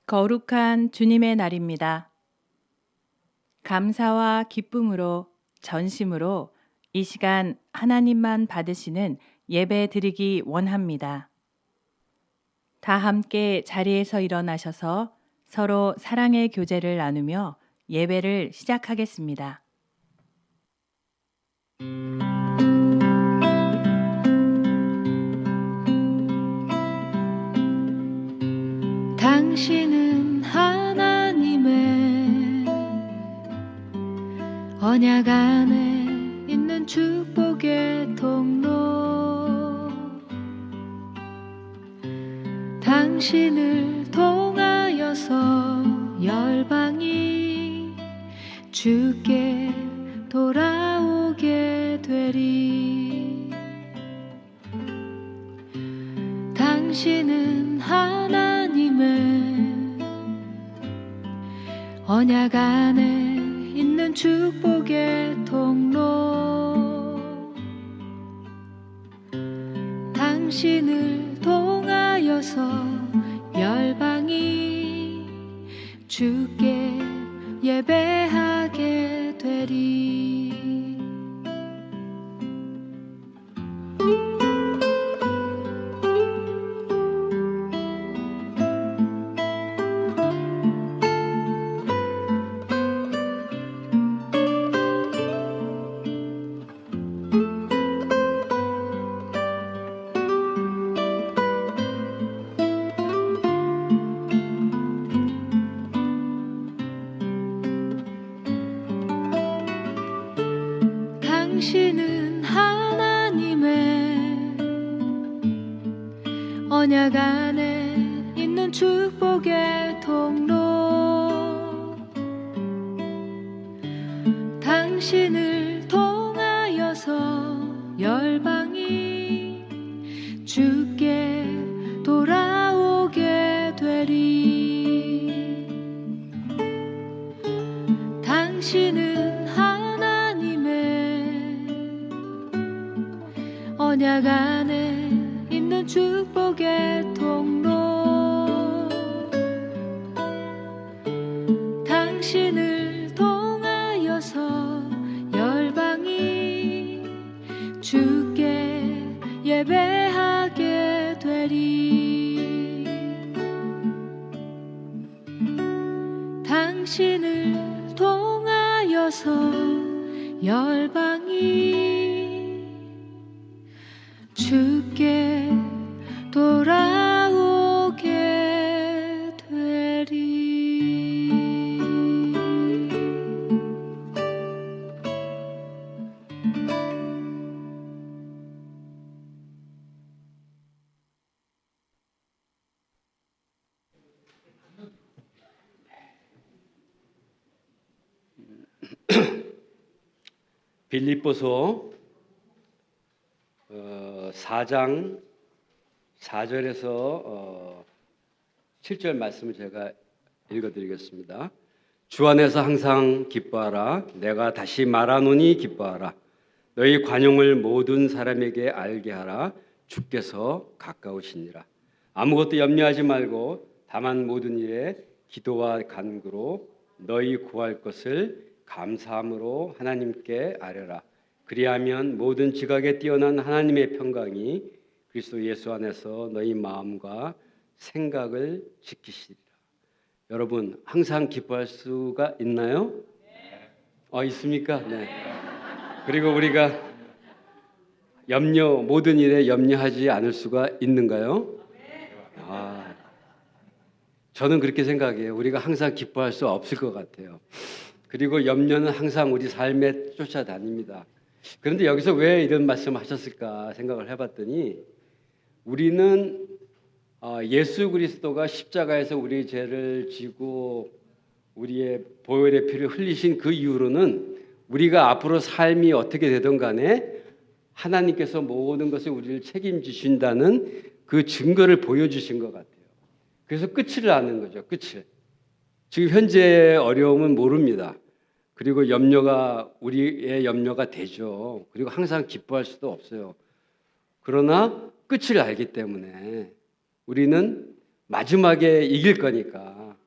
거룩한 주님의 날입니다. 감사와 기쁨으로 전심으로 이 시간 하나님만 받으시는 예배 드리기 원합니다. 다 함께 자리에서 일어나셔서 서로 사랑의 교제를 나누며 예배를 시작하겠습니다. 당신은 하나님의 언약 안에 있는 축복의 통로, 당신을 통하여서 열방이 주께 돌아오게 되리. 당신은 하나님의 언약 안에 있는 축복의 통로, 당신을 통하여서 열방이 주께 예배하게 되리. 당신은 하나님의 언약 안에 있는 축복의 통로, 당신을 통하여서 열방이 주께 돌아오게 되리. 당신은 언약 안에 있는 축복의 통로, 당신을 통하여서 열방이 주께 예배하게 되리. 당신을 통하여서 열방이 주께 돌아오게 되리. 빌립보서 4장 4절에서 7절 말씀을 제가 읽어드리겠습니다. 주 안에서 항상 기뻐하라. 내가 다시 말하노니 기뻐하라. 너희 관용을 모든 사람에게 알게 하라. 주께서 가까우시니라. 아무것도 염려하지 말고 다만 모든 일에 기도와 간구로 너희 구할 것을 감사함으로 하나님께 아뢰라. 그리하면 모든 지각에 뛰어난 하나님의 평강이 그리스도 예수 안에서 너희 마음과 생각을 지키시리라. 여러분 항상 기뻐할 수가 있나요? 있습니까? 네. 그리고 우리가 모든 일에 염려하지 않을 수가 있는가요? 저는 그렇게 생각해요. 우리가 항상 기뻐할 수 없을 것 같아요. 그리고 염려는 항상 우리 삶에 쫓아다닙니다. 그런데 여기서 왜 이런 말씀을 하셨을까 생각을 해봤더니 우리는 예수 그리스도가 십자가에서 우리의 죄를 지고 우리의 보혈의 피를 흘리신 그 이후로는 우리가 앞으로 삶이 어떻게 되든 간에 하나님께서 모든 것을 우리를 책임지신다는 그 증거를 보여주신 것 같아요. 그래서 끝을 아는 거죠. 끝을. 지금 현재의 어려움은 모릅니다. 그리고 염려가 우리의 염려가 되죠. 그리고 항상 기뻐할 수도 없어요. 그러나 끝을 알기 때문에 우리는 마지막에 이길 거니까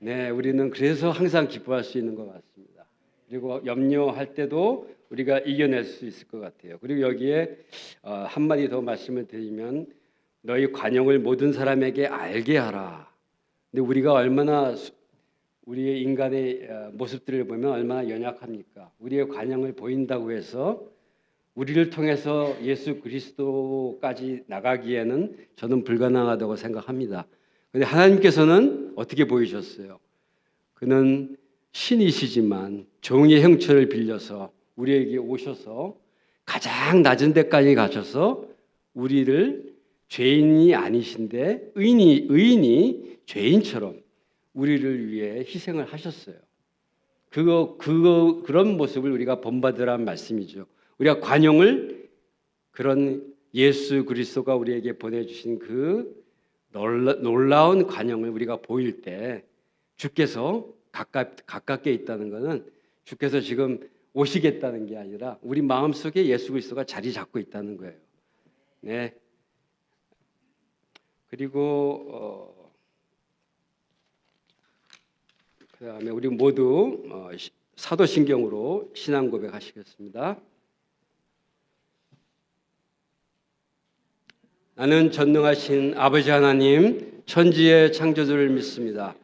네, 우리는 그래서 항상 기뻐할 수 있는 것 같습니다. 그리고 염려할 때도 우리가 이겨낼 수 있을 것 같아요. 그리고 여기에 한마디 더 말씀을 드리면 너희 관용을 모든 사람에게 알게 하라. 근데 우리가 얼마나 우리의 인간의 모습들을 보면 얼마나 연약합니까? 우리의 관용을 보인다고 해서 우리를 통해서 예수 그리스도까지 나가기에는 저는 불가능하다고 생각합니다. 그런데 하나님께서는 어떻게 보이셨어요? 그는 신이시지만 종의 형체를 빌려서 우리에게 오셔서 가장 낮은 데까지 가셔서 우리를 죄인이 아니신데 의인이 죄인처럼 우리를 위해 희생을 하셨어요. 그런 모습을 우리가 본받으라는 말씀이죠. 우리가 관용을 그런 예수 그리스도가 우리에게 보내주신 그 놀라운 관용을 우리가 보일 때 주께서 가깝게 있다는 것은 주께서 지금 오시겠다는 게 아니라 우리 마음속에 예수 그리스도가 자리 잡고 있다는 거예요. 네. 그리고 그다음에 우리 모두 사도신경으로 신앙 고백하시겠습니다. 나는 전능하신 아버지 하나님 천지의 창조주를 믿습니다.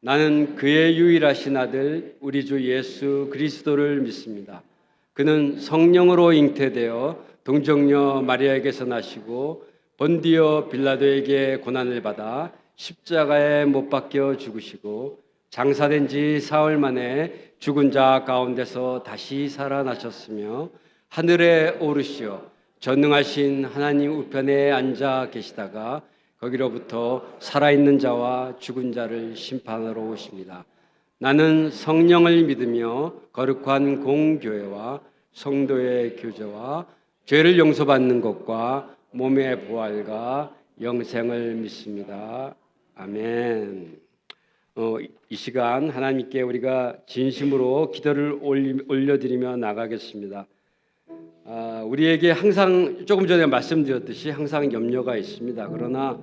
나는 그의 유일하신 아들 우리 주 예수 그리스도를 믿습니다. 그는 성령으로 잉태되어 동정녀 마리아에게서 나시고 본디오 빌라도에게 고난을 받아 십자가에 못 박혀 죽으시고 장사된 지 사흘 만에 죽은 자 가운데서 다시 살아나셨으며 하늘에 오르시어 전능하신 하나님 우편에 앉아 계시다가 거기로부터 살아있는 자와 죽은 자를 심판하러 오십니다. 나는 성령을 믿으며 거룩한 공교회와 성도의 교제와 죄를 용서받는 것과 몸의 부활과 영생을 믿습니다. 아멘. 이 시간 하나님께 우리가 진심으로 기도를 올려드리며 나가겠습니다. 우리에게 항상 조금 전에 말씀드렸듯이 항상 염려가 있습니다. 그러나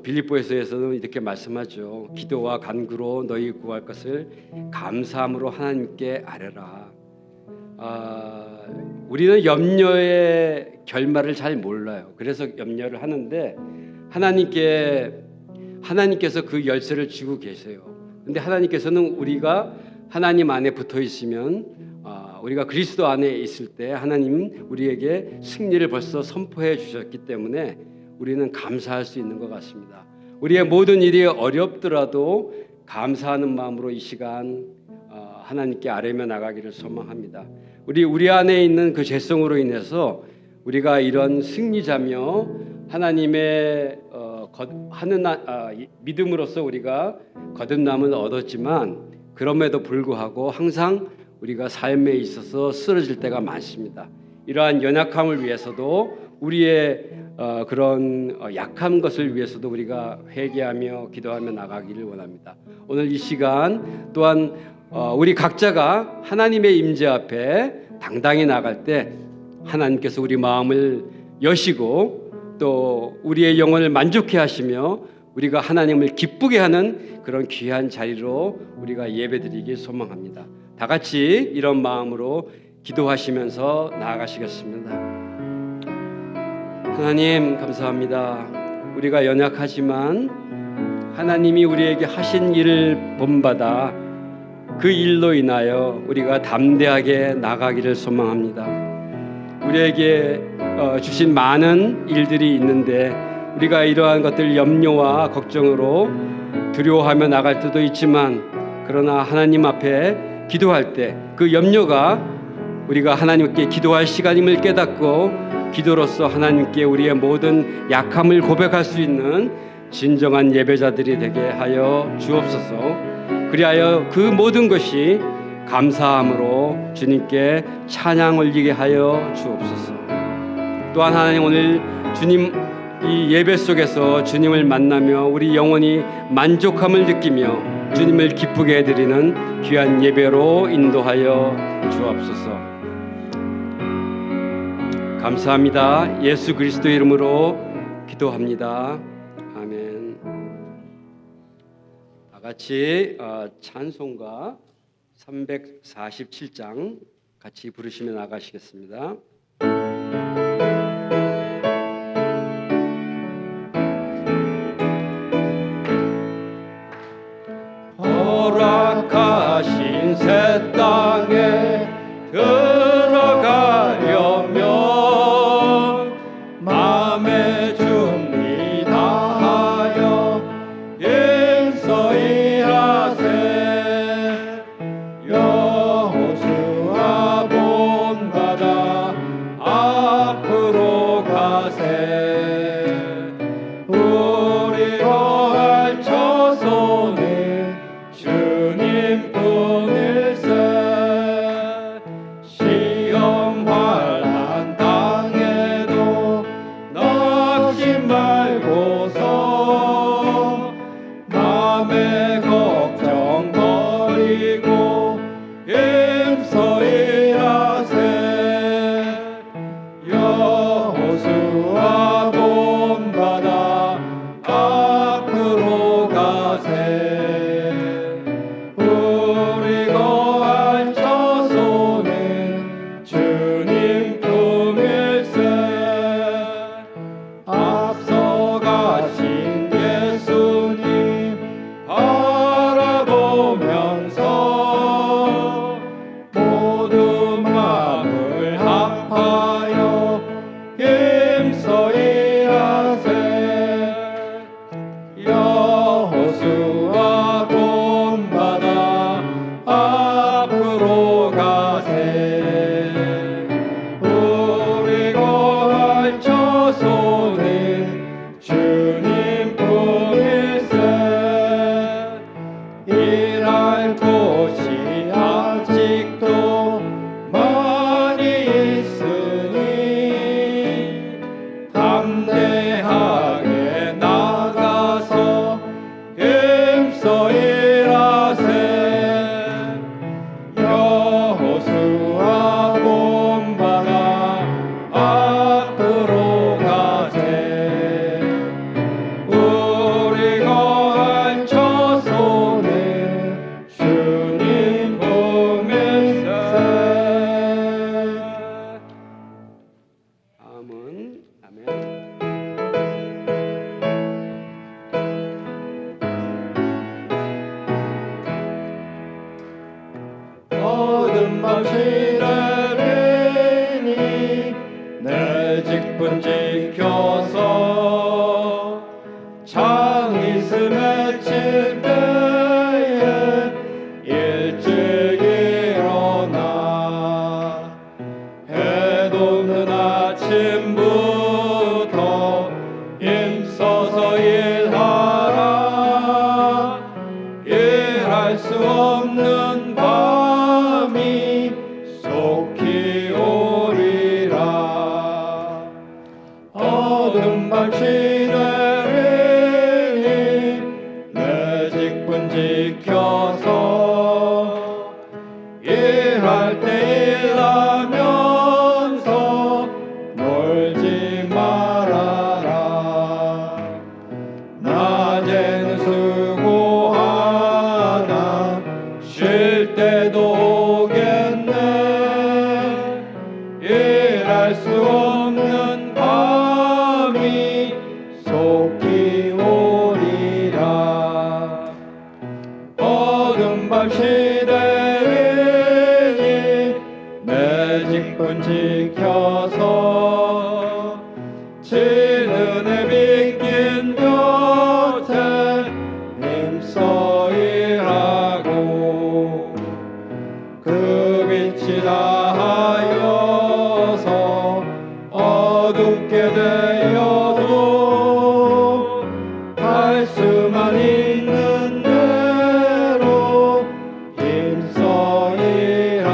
빌립보에서는 이렇게 말씀하죠. 기도와 간구로 너희 구할 것을 감사함으로 하나님께 아뢰라. 우리는 염려의 결말을 잘 몰라요. 그래서 염려를 하는데 하나님께서 그 열쇠를 쥐고 계세요. 근데 하나님께서는 우리가 하나님 안에 붙어 있으면 우리가 그리스도 안에 있을 때 하나님 우리에게 승리를 벌써 선포해 주셨기 때문에 우리는 감사할 수 있는 것 같습니다. 우리의 모든 일이 어렵더라도 감사하는 마음으로 이 시간 하나님께 아뢰며 나가기를 소망합니다. 우리 안에 있는 그 죄성으로 인해서 우리가 이런 승리자며 하나님의 믿음으로써 우리가 거듭남을 얻었지만 그럼에도 불구하고 항상 우리가 삶에 있어서 쓰러질 때가 많습니다. 이러한 연약함을 위해서도 우리의 그런 약한 것을 위해서도 우리가 회개하며 기도하며 나가기를 원합니다. 오늘 이 시간 또한 우리 각자가 하나님의 임재 앞에 당당히 나갈 때 하나님께서 우리 마음을 여시고 또 우리의 영혼을 만족해 하시며 우리가 하나님을 기쁘게 하는 그런 귀한 자리로 우리가 예배드리길 소망합니다. 다 같이 이런 마음으로 기도하시면서 나아가시겠습니다. 하나님 감사합니다. 우리가 연약하지만 하나님이 우리에게 하신 일을 본받아 그 일로 인하여 우리가 담대하게 나가기를 소망합니다. 우리에게 주신 많은 일들이 있는데 우리가 이러한 것들 염려와 걱정으로 두려워하며 나갈 때도 있지만 그러나 하나님 앞에 기도할 때 그 염려가 우리가 하나님께 기도할 시간임을 깨닫고 기도로서 하나님께 우리의 모든 약함을 고백할 수 있는 진정한 예배자들이 되게 하여 주옵소서. 그리하여 그 모든 것이 감사함으로 주님께 찬양 올리게 하여 주옵소서. 또한 하나님 오늘 주님 이 예배 속에서 주님을 만나며 우리 영혼이 만족함을 느끼며 주님을 기쁘게 해드리는 귀한 예배로 인도하여 주옵소서. 감사합니다. 예수 그리스도의 이름으로 기도합니다. 아멘. 다 다 같이 찬송가 347장 같이 부르시며 나가시겠습니다. 허락하신 새 땅에 들어가려면 마음의 준비 다하여 힘써 일하세. 여호수아 본받아 앞으로 가세. 우리 거할 처소는 주님 뿐일세. 시험 환난 땅에도 낙심 말고서 맘의 걱정 버리고 힘써 일하세. 여호수아 본받아 앞으로 가세. 우리 거할 처소는 주님 품일세. 앞서가신 예수님 바라보면서 모두 마음을 합하여 힘써 일하세. 여호수아 본받아 앞으로 가세. 우리 거할 처소는 주님 품일세. 일할 곳이 아직도 많이 있으니 담대하게 나가서 힘써 일하세. 여호수아 본받아 앞으로 가세. 우리 거할 처소는 주님 품일세. 아멘. 아멘. 어둠 밤 시래리니 내 직분 지켜서 창이스 맺힐 때에 일찍 일어나 해 돋는 아침부터 힘써서 일하라. 일할 수 없는 밤이 속히 오리라. 어둠 밤 시내리니 내 직분 지켜서 일할 때 일하면서 놀지 말아라. 낮에는 수고하나 쉴 때도 오겠네. 일할 수 없는 밤이 속히 오리라. 어둠 밤 시대이니 내 직분 지켜서 지는 해 비낀 곁에 힘써 일하고 그 빛이 다하여서 어둡게 되어도 할 수만 있는 대로 힘써 일하라.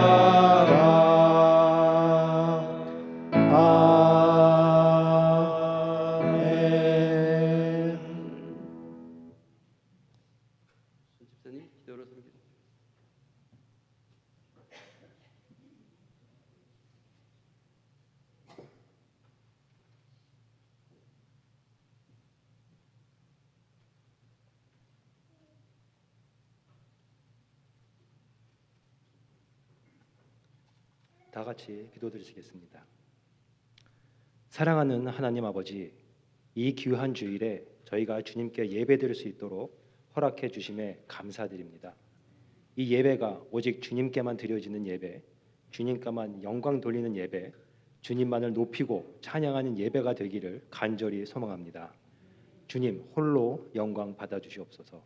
다 같이 기도드리시겠습니다. 사랑하는 하나님 아버지, 이 귀한 주일에 저희가 주님께 예배드릴 수 있도록 허락해 주심에 감사드립니다. 이 예배가 오직 주님께만 드려지는 예배, 주님께만 영광 돌리는 예배, 주님만을 높이고 찬양하는 예배가 되기를 간절히 소망합니다. 주님 홀로 영광 받아주시옵소서.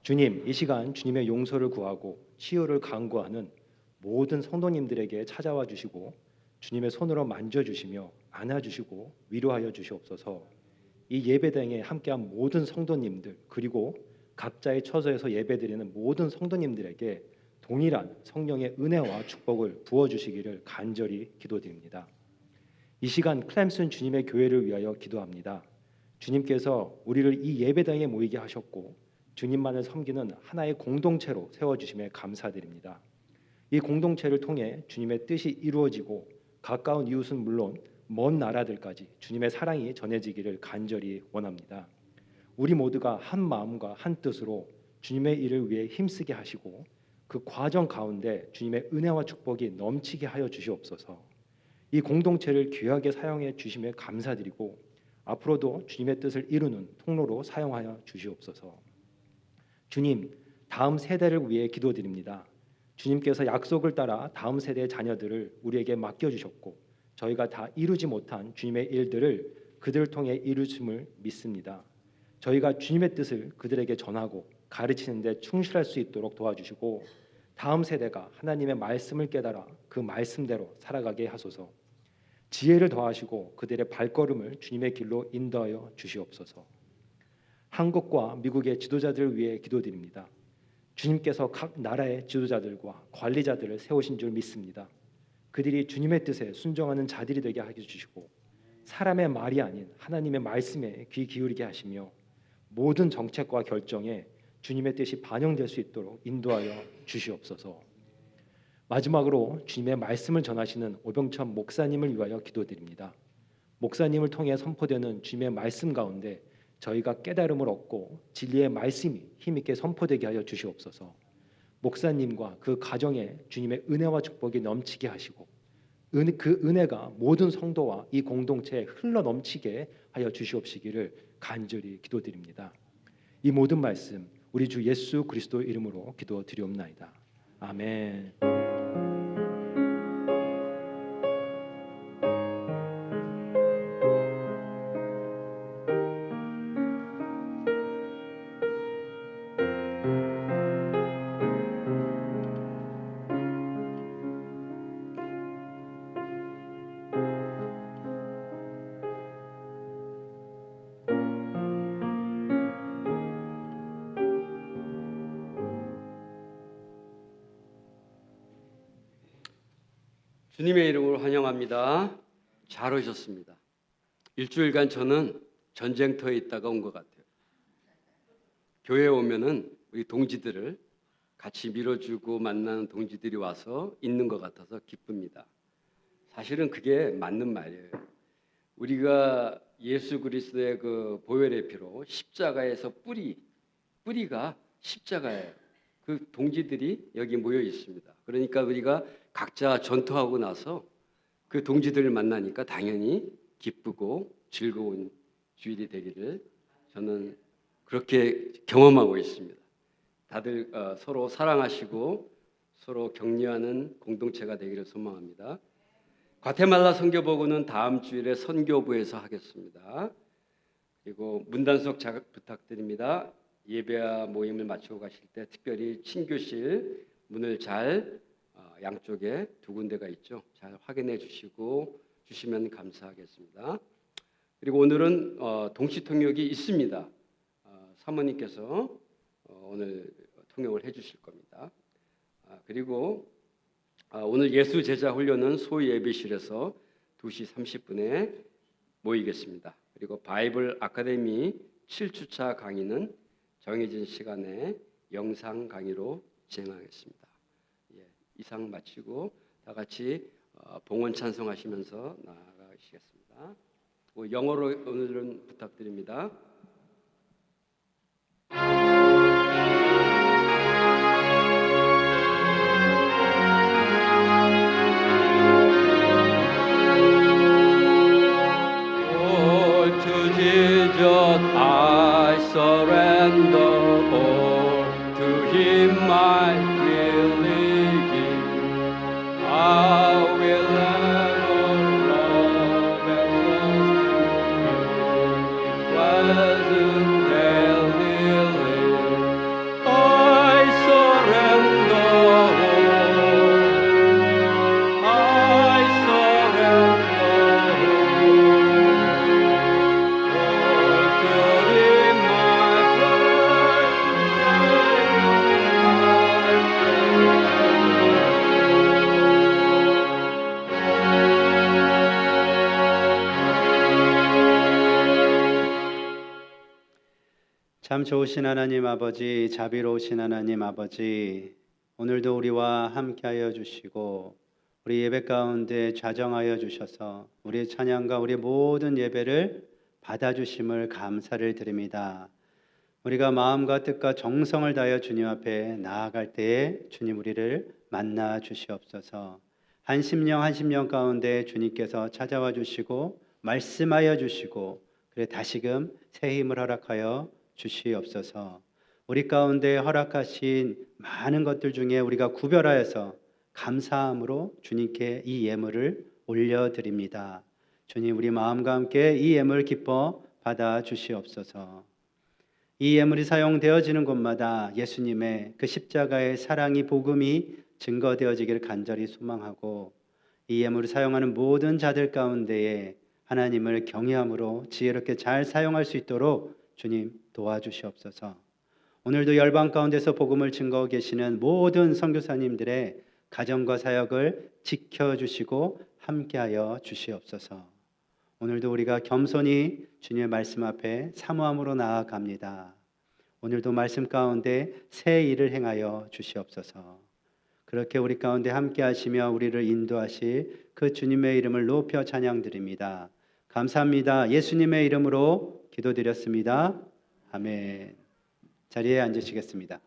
주님, 이 시간 주님의 용서를 구하고 치유를 간구하는 모든 성도님들에게 찾아와 주시고 주님의 손으로 만져주시며 안아주시고 위로하여 주시옵소서. 이 예배당에 함께한 모든 성도님들, 그리고 각자의 처소에서 예배드리는 모든 성도님들에게 동일한 성령의 은혜와 축복을 부어주시기를 간절히 기도드립니다. 이 시간 클램슨 주님의 교회를 위하여 기도합니다. 주님께서 우리를 이 예배당에 모이게 하셨고 주님만을 섬기는 하나의 공동체로 세워주심에 감사드립니다. 이 공동체를 통해 주님의 뜻이 이루어지고 가까운 이웃은 물론 먼 나라들까지 주님의 사랑이 전해지기를 간절히 원합니다. 우리 모두가 한 마음과 한 뜻으로 주님의 일을 위해 힘쓰게 하시고 그 과정 가운데 주님의 은혜와 축복이 넘치게 하여 주시옵소서. 이 공동체를 귀하게 사용해 주심에 감사드리고 앞으로도 주님의 뜻을 이루는 통로로 사용하여 주시옵소서. 주님, 다음 세대를 위해 기도드립니다. 주님께서 약속을 따라 다음 세대의 자녀들을 우리에게 맡겨주셨고 저희가 다 이루지 못한 주님의 일들을 그들을 통해 이루심을 믿습니다. 저희가 주님의 뜻을 그들에게 전하고 가르치는 데 충실할 수 있도록 도와주시고 다음 세대가 하나님의 말씀을 깨달아 그 말씀대로 살아가게 하소서. 지혜를 더하시고 그들의 발걸음을 주님의 길로 인도하여 주시옵소서. 한국과 미국의 지도자들을 위해 기도드립니다. 주님께서 각 나라의 지도자들과 관리자들을 세우신 줄 믿습니다. 그들이 주님의 뜻에 순종하는 자들이 되게 하여 주시고 사람의 말이 아닌 하나님의 말씀에 귀 기울이게 하시며 모든 정책과 결정에 주님의 뜻이 반영될 수 있도록 인도하여 주시옵소서. 마지막으로 주님의 말씀을 전하시는 오병천 목사님을 위하여 기도드립니다. 목사님을 통해 선포되는 주님의 말씀 가운데 저희가 깨달음을 얻고 진리의 말씀이 힘있게 선포되게 하여 주시옵소서. 목사님과 그 가정에 주님의 은혜와 축복이 넘치게 하시고 그 은혜가 모든 성도와 이 공동체에 흘러 넘치게 하여 주시옵시기를 간절히 기도드립니다. 이 모든 말씀 우리 주 예수 그리스도 이름으로 기도드리옵나이다. 아멘. 주님의 이름으로 환영합니다. 잘 오셨습니다. 일주일간 저는 전쟁터에 있다가 온 것 같아요. 교회에 오면은 우리 동지들을 같이 밀어주고 만나는 동지들이 와서 있는 것 같아서 기쁩니다. 사실은 그게 맞는 말이에요. 우리가 예수 그리스도의 그 보혈의 피로 십자가에서 뿌리가 십자가예요. 그 동지들이 여기 모여 있습니다. 그러니까 우리가 각자 전투하고 나서 그 동지들을 만나니까 당연히 기쁘고 즐거운 주일이 되기를 저는 그렇게 경험하고 있습니다. 다들 서로 사랑하시고 서로 격려하는 공동체가 되기를 소망합니다. 과테말라 선교보고는 다음 주일에 선교부에서 하겠습니다. 그리고 문단속 부탁드립니다. 예배와 모임을 마치고 가실 때 특별히 친교실 문을 잘 양쪽에 두 군데가 있죠. 잘 확인해 주시면 감사하겠습니다. 그리고 오늘은 동시통역이 있습니다. 사모님께서 오늘 통역을 해주실 겁니다. 그리고 오늘 예수 제자 훈련은 소예배실에서 2시 30분에 모이겠습니다. 그리고 바이블 아카데미 7주차 강의는 정해진 시간에 영상 강의로 진행하겠습니다. 이상 마치고 다 같이 봉헌 찬송하시면서 나아가시겠습니다. 영어로 오늘은 부탁드립니다. Lord, I surrender all to Him. I freely give. I will ever love and trust in You. Present daily live. I surrender all. I surrender all. In my 참 좋으신 하나님 아버지, 자비로우신 하나님 아버지, 오늘도 우리와 함께하여 주시고 우리 예배 가운데 좌정하여 주셔서 우리의 찬양과 우리의 모든 예배를 받아주심을 감사를 드립니다. 우리가 마음과 뜻과 정성을 다하여 주님 앞에 나아갈 때에 주님 우리를 만나 주시옵소서. 한 심령 한 심령 가운데 주님께서 찾아와 주시고 말씀하여 주시고 그래 다시금 새 힘을 허락하여 주시옵소서. 우리 가운데 허락하신 많은 것들 중에 우리가 구별하여서 감사함으로 주님께 이 예물을 올려드립니다. 주님 우리 마음과 함께 이 예물 기뻐 받아 주시옵소서. 이 예물이 사용되어지는 곳마다 예수님의 그 십자가의 사랑이 복음이 증거되어지기를 간절히 소망하고 이 예물을 사용하는 모든 자들 가운데에 하나님을 경외함으로 지혜롭게 잘 사용할 수 있도록 주님 도와주시옵소서. 오늘도 열방 가운데서 복음을 증거하고 계시는 모든 선교사님들의 가정과 사역을 지켜주시고 함께하여 주시옵소서. 오늘도 우리가 겸손히 주님의 말씀 앞에 사모함으로 나아갑니다. 오늘도 말씀 가운데 새 일을 행하여 주시옵소서. 그렇게 우리 가운데 함께하시며 우리를 인도하실 그 주님의 이름을 높여 찬양드립니다. 감사합니다. 예수님의 이름으로 기도드렸습니다. 아멘. 자리에 앉으시겠습니다.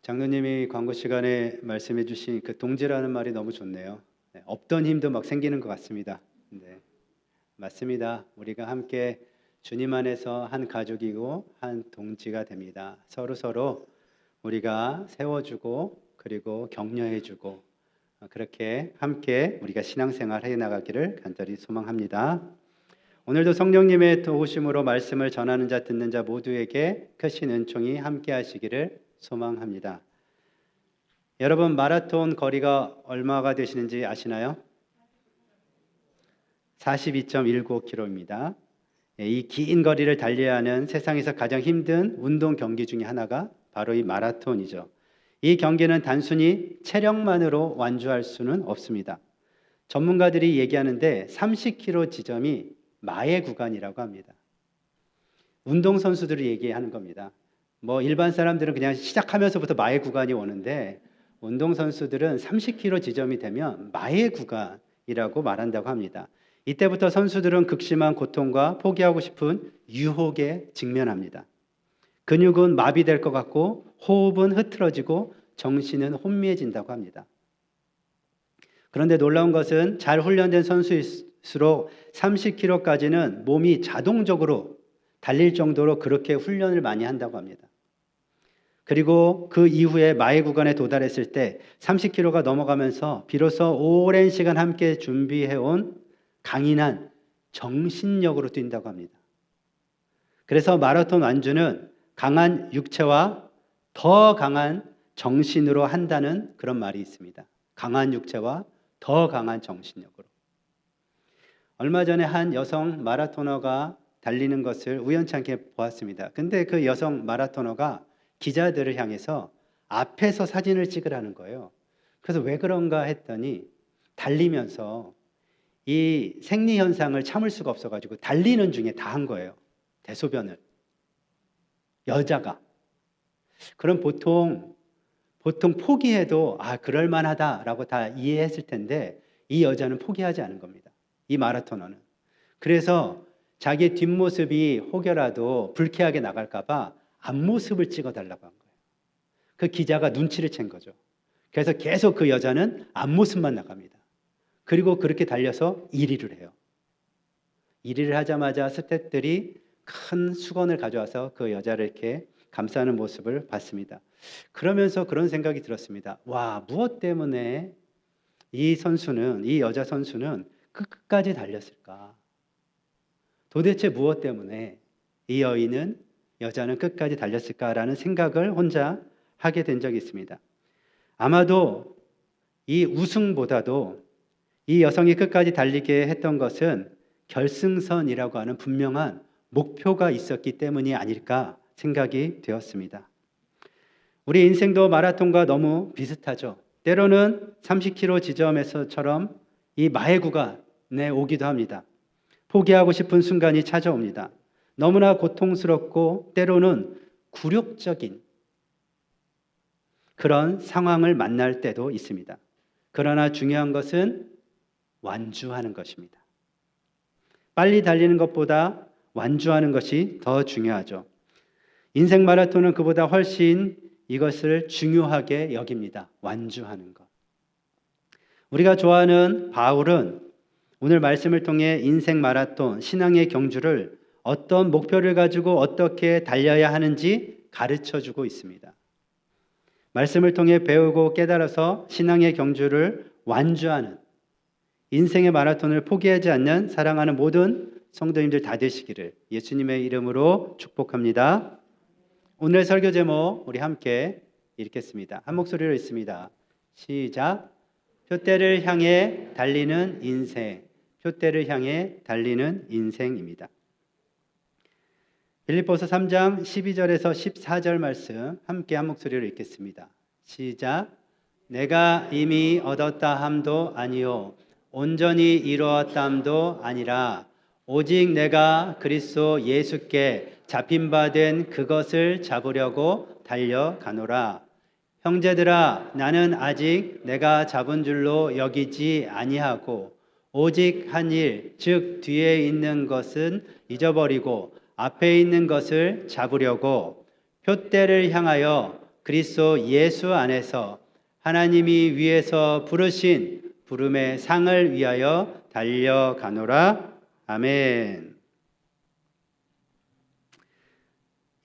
장로님이 광고 시간에 말씀해 주신 그 동지라는 말이 너무 좋네요. 네, 없던 힘도 막 생기는 것 같습니다. 네, 맞습니다. 우리가 함께 주님 안에서 한 가족이고 한 동지가 됩니다. 서로 우리가 세워주고 그리고 격려해주고 그렇게 함께 우리가 신앙생활 해나가기를 간절히 소망합니다. 오늘도 성령님의 도우심으로 말씀을 전하는 자 듣는 자 모두에게 크신 은총이 함께 하시기를 소망합니다. 여러분 마라톤 거리가 얼마가 되시는지 아시나요? 42.19km입니다. 이 긴 거리를 달려야 하는 세상에서 가장 힘든 운동 경기 중에 하나가 바로 이 마라톤이죠. 이 경기는 단순히 체력만으로 완주할 수는 없습니다. 전문가들이 얘기하는데 30km 지점이 마의 구간이라고 합니다. 운동선수들이 얘기하는 겁니다. 뭐 일반 사람들은 그냥 시작하면서부터 마의 구간이 오는데 운동선수들은 30km 지점이 되면 마의 구간이라고 말한다고 합니다. 이때부터 선수들은 극심한 고통과 포기하고 싶은 유혹에 직면합니다. 근육은 마비될 것 같고 호흡은 흐트러지고 정신은 혼미해진다고 합니다. 그런데 놀라운 것은 잘 훈련된 선수일수록 30km까지는 몸이 자동적으로 달릴 정도로 그렇게 훈련을 많이 한다고 합니다. 그리고 그 이후에 마의 구간에 도달했을 때 30km가 넘어가면서 비로소 오랜 시간 함께 준비해온 강인한 정신력으로 뛴다고 합니다. 그래서 마라톤 완주는 강한 육체와 더 강한 정신으로 한다는 그런 말이 있습니다. 강한 육체와 더 강한 정신력으로. 얼마 전에 한 여성 마라토너가 달리는 것을 우연찮게 보았습니다. 근데 그 여성 마라토너가 기자들을 향해서 앞에서 사진을 찍으라는 거예요. 그래서 왜 그런가 했더니 달리면서 이 생리 현상을 참을 수가 없어가지고 달리는 중에 다 한 거예요. 대소변을. 여자가. 그럼 보통 포기해도 그럴 만하다라고 다 이해했을 텐데 이 여자는 포기하지 않은 겁니다. 이 마라토너는. 그래서 자기의 뒷모습이 혹여라도 불쾌하게 나갈까 봐 앞모습을 찍어달라고 한 거예요. 그 기자가 눈치를 챈 거죠. 그래서 계속 그 여자는 앞모습만 나갑니다. 그리고 그렇게 달려서 1위를 해요. 1위를 하자마자 스태프들이 큰 수건을 가져와서 그 여자를 이렇게 감싸는 모습을 봤습니다. 그러면서 그런 생각이 들었습니다. 와, 무엇 때문에 이 여자 선수는 끝까지 달렸을까? 도대체 무엇 때문에 이 여자는 끝까지 달렸을까라는 생각을 혼자 하게 된 적이 있습니다. 아마도 이 우승보다도 이 여성이 끝까지 달리게 했던 것은 결승선이라고 하는 분명한 목표가 있었기 때문이 아닐까 생각이 되었습니다. 우리 인생도 마라톤과 너무 비슷하죠. 때로는 30km 지점에서처럼 이 마의 구간에 오기도 합니다. 포기하고 싶은 순간이 찾아옵니다. 너무나 고통스럽고 때로는 굴욕적인 그런 상황을 만날 때도 있습니다. 그러나 중요한 것은 완주하는 것입니다. 빨리 달리는 것보다 완주하는 것이 더 중요하죠. 인생 마라톤은 그보다 훨씬 이것을 중요하게 여깁니다. 완주하는 것. 우리가 좋아하는 바울은 오늘 말씀을 통해 인생 마라톤, 신앙의 경주를 어떤 목표를 가지고 어떻게 달려야 하는지 가르쳐주고 있습니다. 말씀을 통해 배우고 깨달아서 신앙의 경주를 완주하는 인생의 마라톤을 포기하지 않는 사랑하는 모든 성도님들 다 되시기를 예수님의 이름으로 축복합니다. 오늘 설교 제목 우리 함께 읽겠습니다. 한 목소리로 읽습니다. 시작. 표대를 향해 달리는 인생. 표대를 향해 달리는 인생입니다. 빌립보서 3장 12절에서 14절 말씀 함께 한 목소리로 읽겠습니다. 시작. 내가 이미 얻었다 함도 아니요 온전히 이루었다 함도 아니라 오직 내가 그리스도 예수께 잡힌 바 된 그것을 잡으려고 달려가노라. 형제들아 나는 아직 내가 잡은 줄로 여기지 아니하고 오직 한 일 즉 뒤에 있는 것은 잊어버리고 앞에 있는 것을 잡으려고 표대를 향하여 그리스도 예수 안에서 하나님이 위에서 부르신 부름의 상을 위하여 달려가노라. 아멘.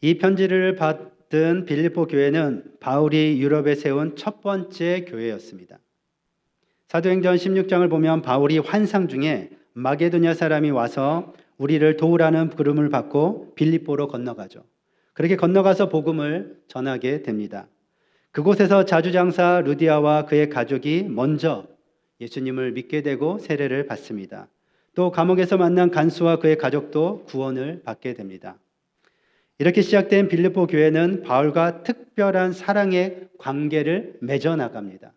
이 편지를 받은 빌립보 교회는 바울이 유럽에 세운 첫 번째 교회였습니다. 사도행전 16장을 보면 바울이 환상 중에 마게도냐 사람이 와서 우리를 도우라는 부름을 받고 빌립보로 건너가죠. 그렇게 건너가서 복음을 전하게 됩니다. 그곳에서 자주장사 루디아와 그의 가족이 먼저 예수님을 믿게 되고 세례를 받습니다. 또 감옥에서 만난 간수와 그의 가족도 구원을 받게 됩니다. 이렇게 시작된 빌립보 교회는 바울과 특별한 사랑의 관계를 맺어나갑니다.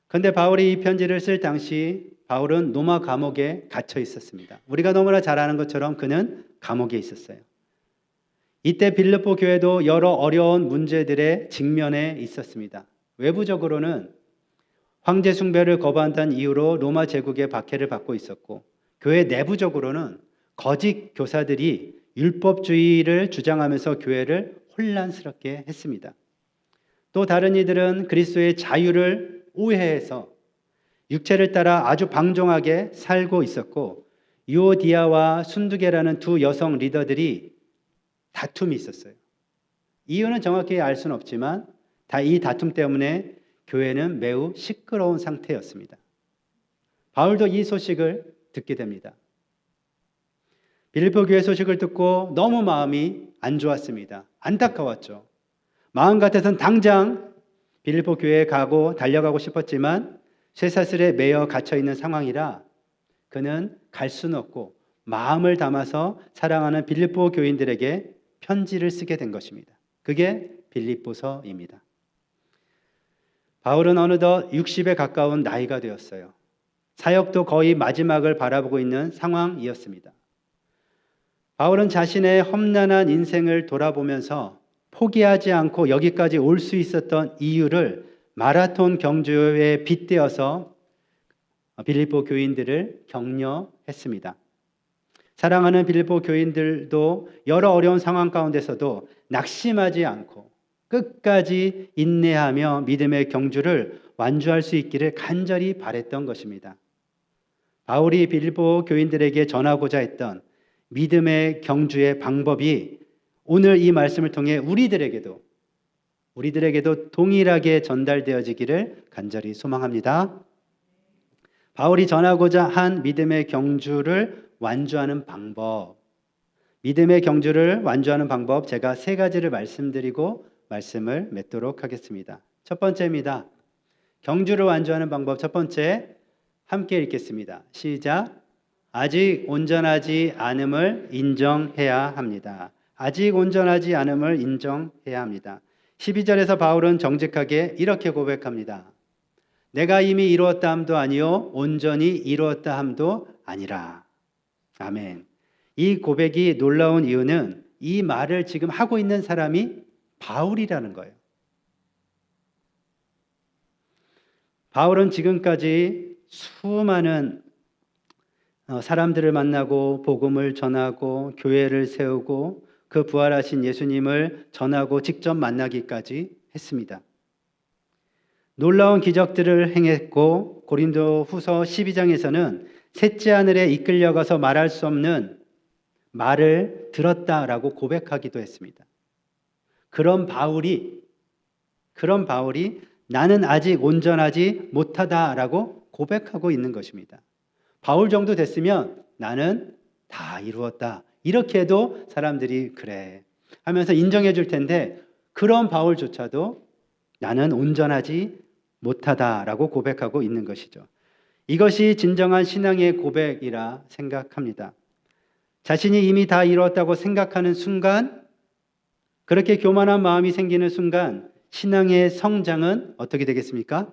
그런데 바울이 이 편지를 쓸 당시 바울은 로마 감옥에 갇혀 있었습니다. 우리가 너무나 잘 아는 것처럼 그는 감옥에 있었어요. 이때 빌립보 교회도 여러 어려운 문제들에 직면해 있었습니다. 외부적으로는 황제 숭배를 거부한다는 이유로 로마 제국의 박해를 받고 있었고, 교회 내부적으로는 거짓 교사들이 율법주의를 주장하면서 교회를 혼란스럽게 했습니다. 또 다른 이들은 그리스도의 자유를 오해해서 육체를 따라 아주 방종하게 살고 있었고, 유오디아와 순두계라는 두 여성 리더들이 다툼이 있었어요. 이유는 정확히 알 수는 없지만 이 다툼 때문에 교회는 매우 시끄러운 상태였습니다. 바울도 이 소식을 듣게 됩니다. 빌립보 교회 소식을 듣고 너무 마음이 안 좋았습니다. 안타까웠죠. 마음 같아서는 당장 빌립보 교회에 가고 달려가고 싶었지만 쇠사슬에 매여 갇혀 있는 상황이라 그는 갈 수는 없고 마음을 담아서 사랑하는 빌립보 교인들에게 편지를 쓰게 된 것입니다. 그게 빌립보서입니다. 바울은 어느덧 60에 가까운 나이가 되었어요. 사역도 거의 마지막을 바라보고 있는 상황이었습니다. 바울은 자신의 험난한 인생을 돌아보면서 포기하지 않고 여기까지 올 수 있었던 이유를 마라톤 경주에 빗대어서 빌립보 교인들을 격려했습니다. 사랑하는 빌립보 교인들도 여러 어려운 상황 가운데서도 낙심하지 않고 끝까지 인내하며 믿음의 경주를 완주할 수 있기를 간절히 바랬던 것입니다. 바울이 빌립보 교인들에게 전하고자 했던 믿음의 경주의 방법이 오늘 이 말씀을 통해 우리들에게도 동일하게 전달되어지기를 간절히 소망합니다. 바울이 전하고자 한 믿음의 경주를 완주하는 방법, 제가 세 가지를 말씀드리고 말씀을 맺도록 하겠습니다. 첫 번째입니다. 경주를 완주하는 방법 첫 번째, 함께 읽겠습니다. 시작. 아직 온전하지 않음을 인정해야 합니다. 아직 온전하지 않음을 인정해야 합니다. 12절에서 바울은 정직하게 이렇게 고백합니다. 내가 이미 이루었다 함도 아니요 온전히 이루었다 함도 아니라. 아멘. 이 고백이 놀라운 이유는 이 말을 지금 하고 있는 사람이 바울이라는 거예요. 바울은 지금까지 수많은 사람들을 만나고 복음을 전하고 교회를 세우고 그 부활하신 예수님을 전하고 직접 만나기까지 했습니다. 놀라운 기적들을 행했고 고린도 후서 12장에서는 셋째 하늘에 이끌려가서 말할 수 없는 말을 들었다라고 고백하기도 했습니다. 그런 바울이 나는 아직 온전하지 못하다라고 고백하고 있는 것입니다. 바울 정도 됐으면 나는 다 이루었다. 이렇게 해도 사람들이 그래 하면서 인정해 줄 텐데 그런 바울조차도 나는 온전하지 못하다라고 고백하고 있는 것이죠. 이것이 진정한 신앙의 고백이라 생각합니다. 자신이 이미 다 이루었다고 생각하는 순간, 그렇게 교만한 마음이 생기는 순간 신앙의 성장은 어떻게 되겠습니까?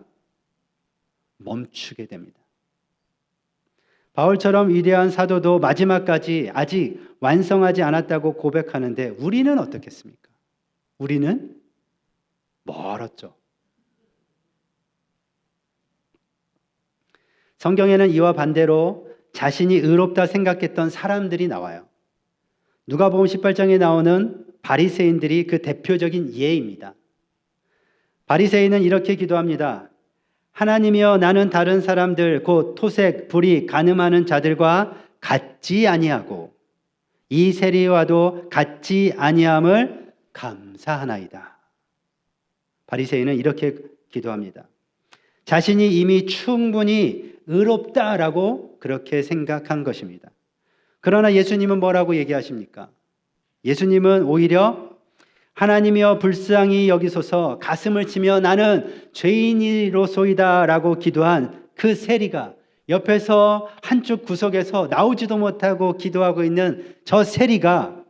멈추게 됩니다. 바울처럼 위대한 사도도 마지막까지 아직 완성하지 않았다고 고백하는데 우리는 어떻겠습니까? 우리는 멀었죠. 성경에는 이와 반대로 자신이 의롭다 생각했던 사람들이 나와요. 누가복음 18장에 나오는 바리새인들이 그 대표적인 예입니다. 바리새인은 이렇게 기도합니다. 하나님이여, 나는 다른 사람들 곧 토색, 불의, 간음하는 자들과 같지 아니하고 이 세리와도 같지 아니함을 감사하나이다. 바리새인은 이렇게 기도합니다. 자신이 이미 충분히 의롭다라고 그렇게 생각한 것입니다. 그러나 예수님은 뭐라고 얘기하십니까? 예수님은 오히려 하나님이여 불쌍히 여기소서, 가슴을 치며 나는 죄인이로소이다 라고 기도한 그 세리가, 옆에서 한쪽 구석에서 나오지도 못하고 기도하고 있는 저 세리가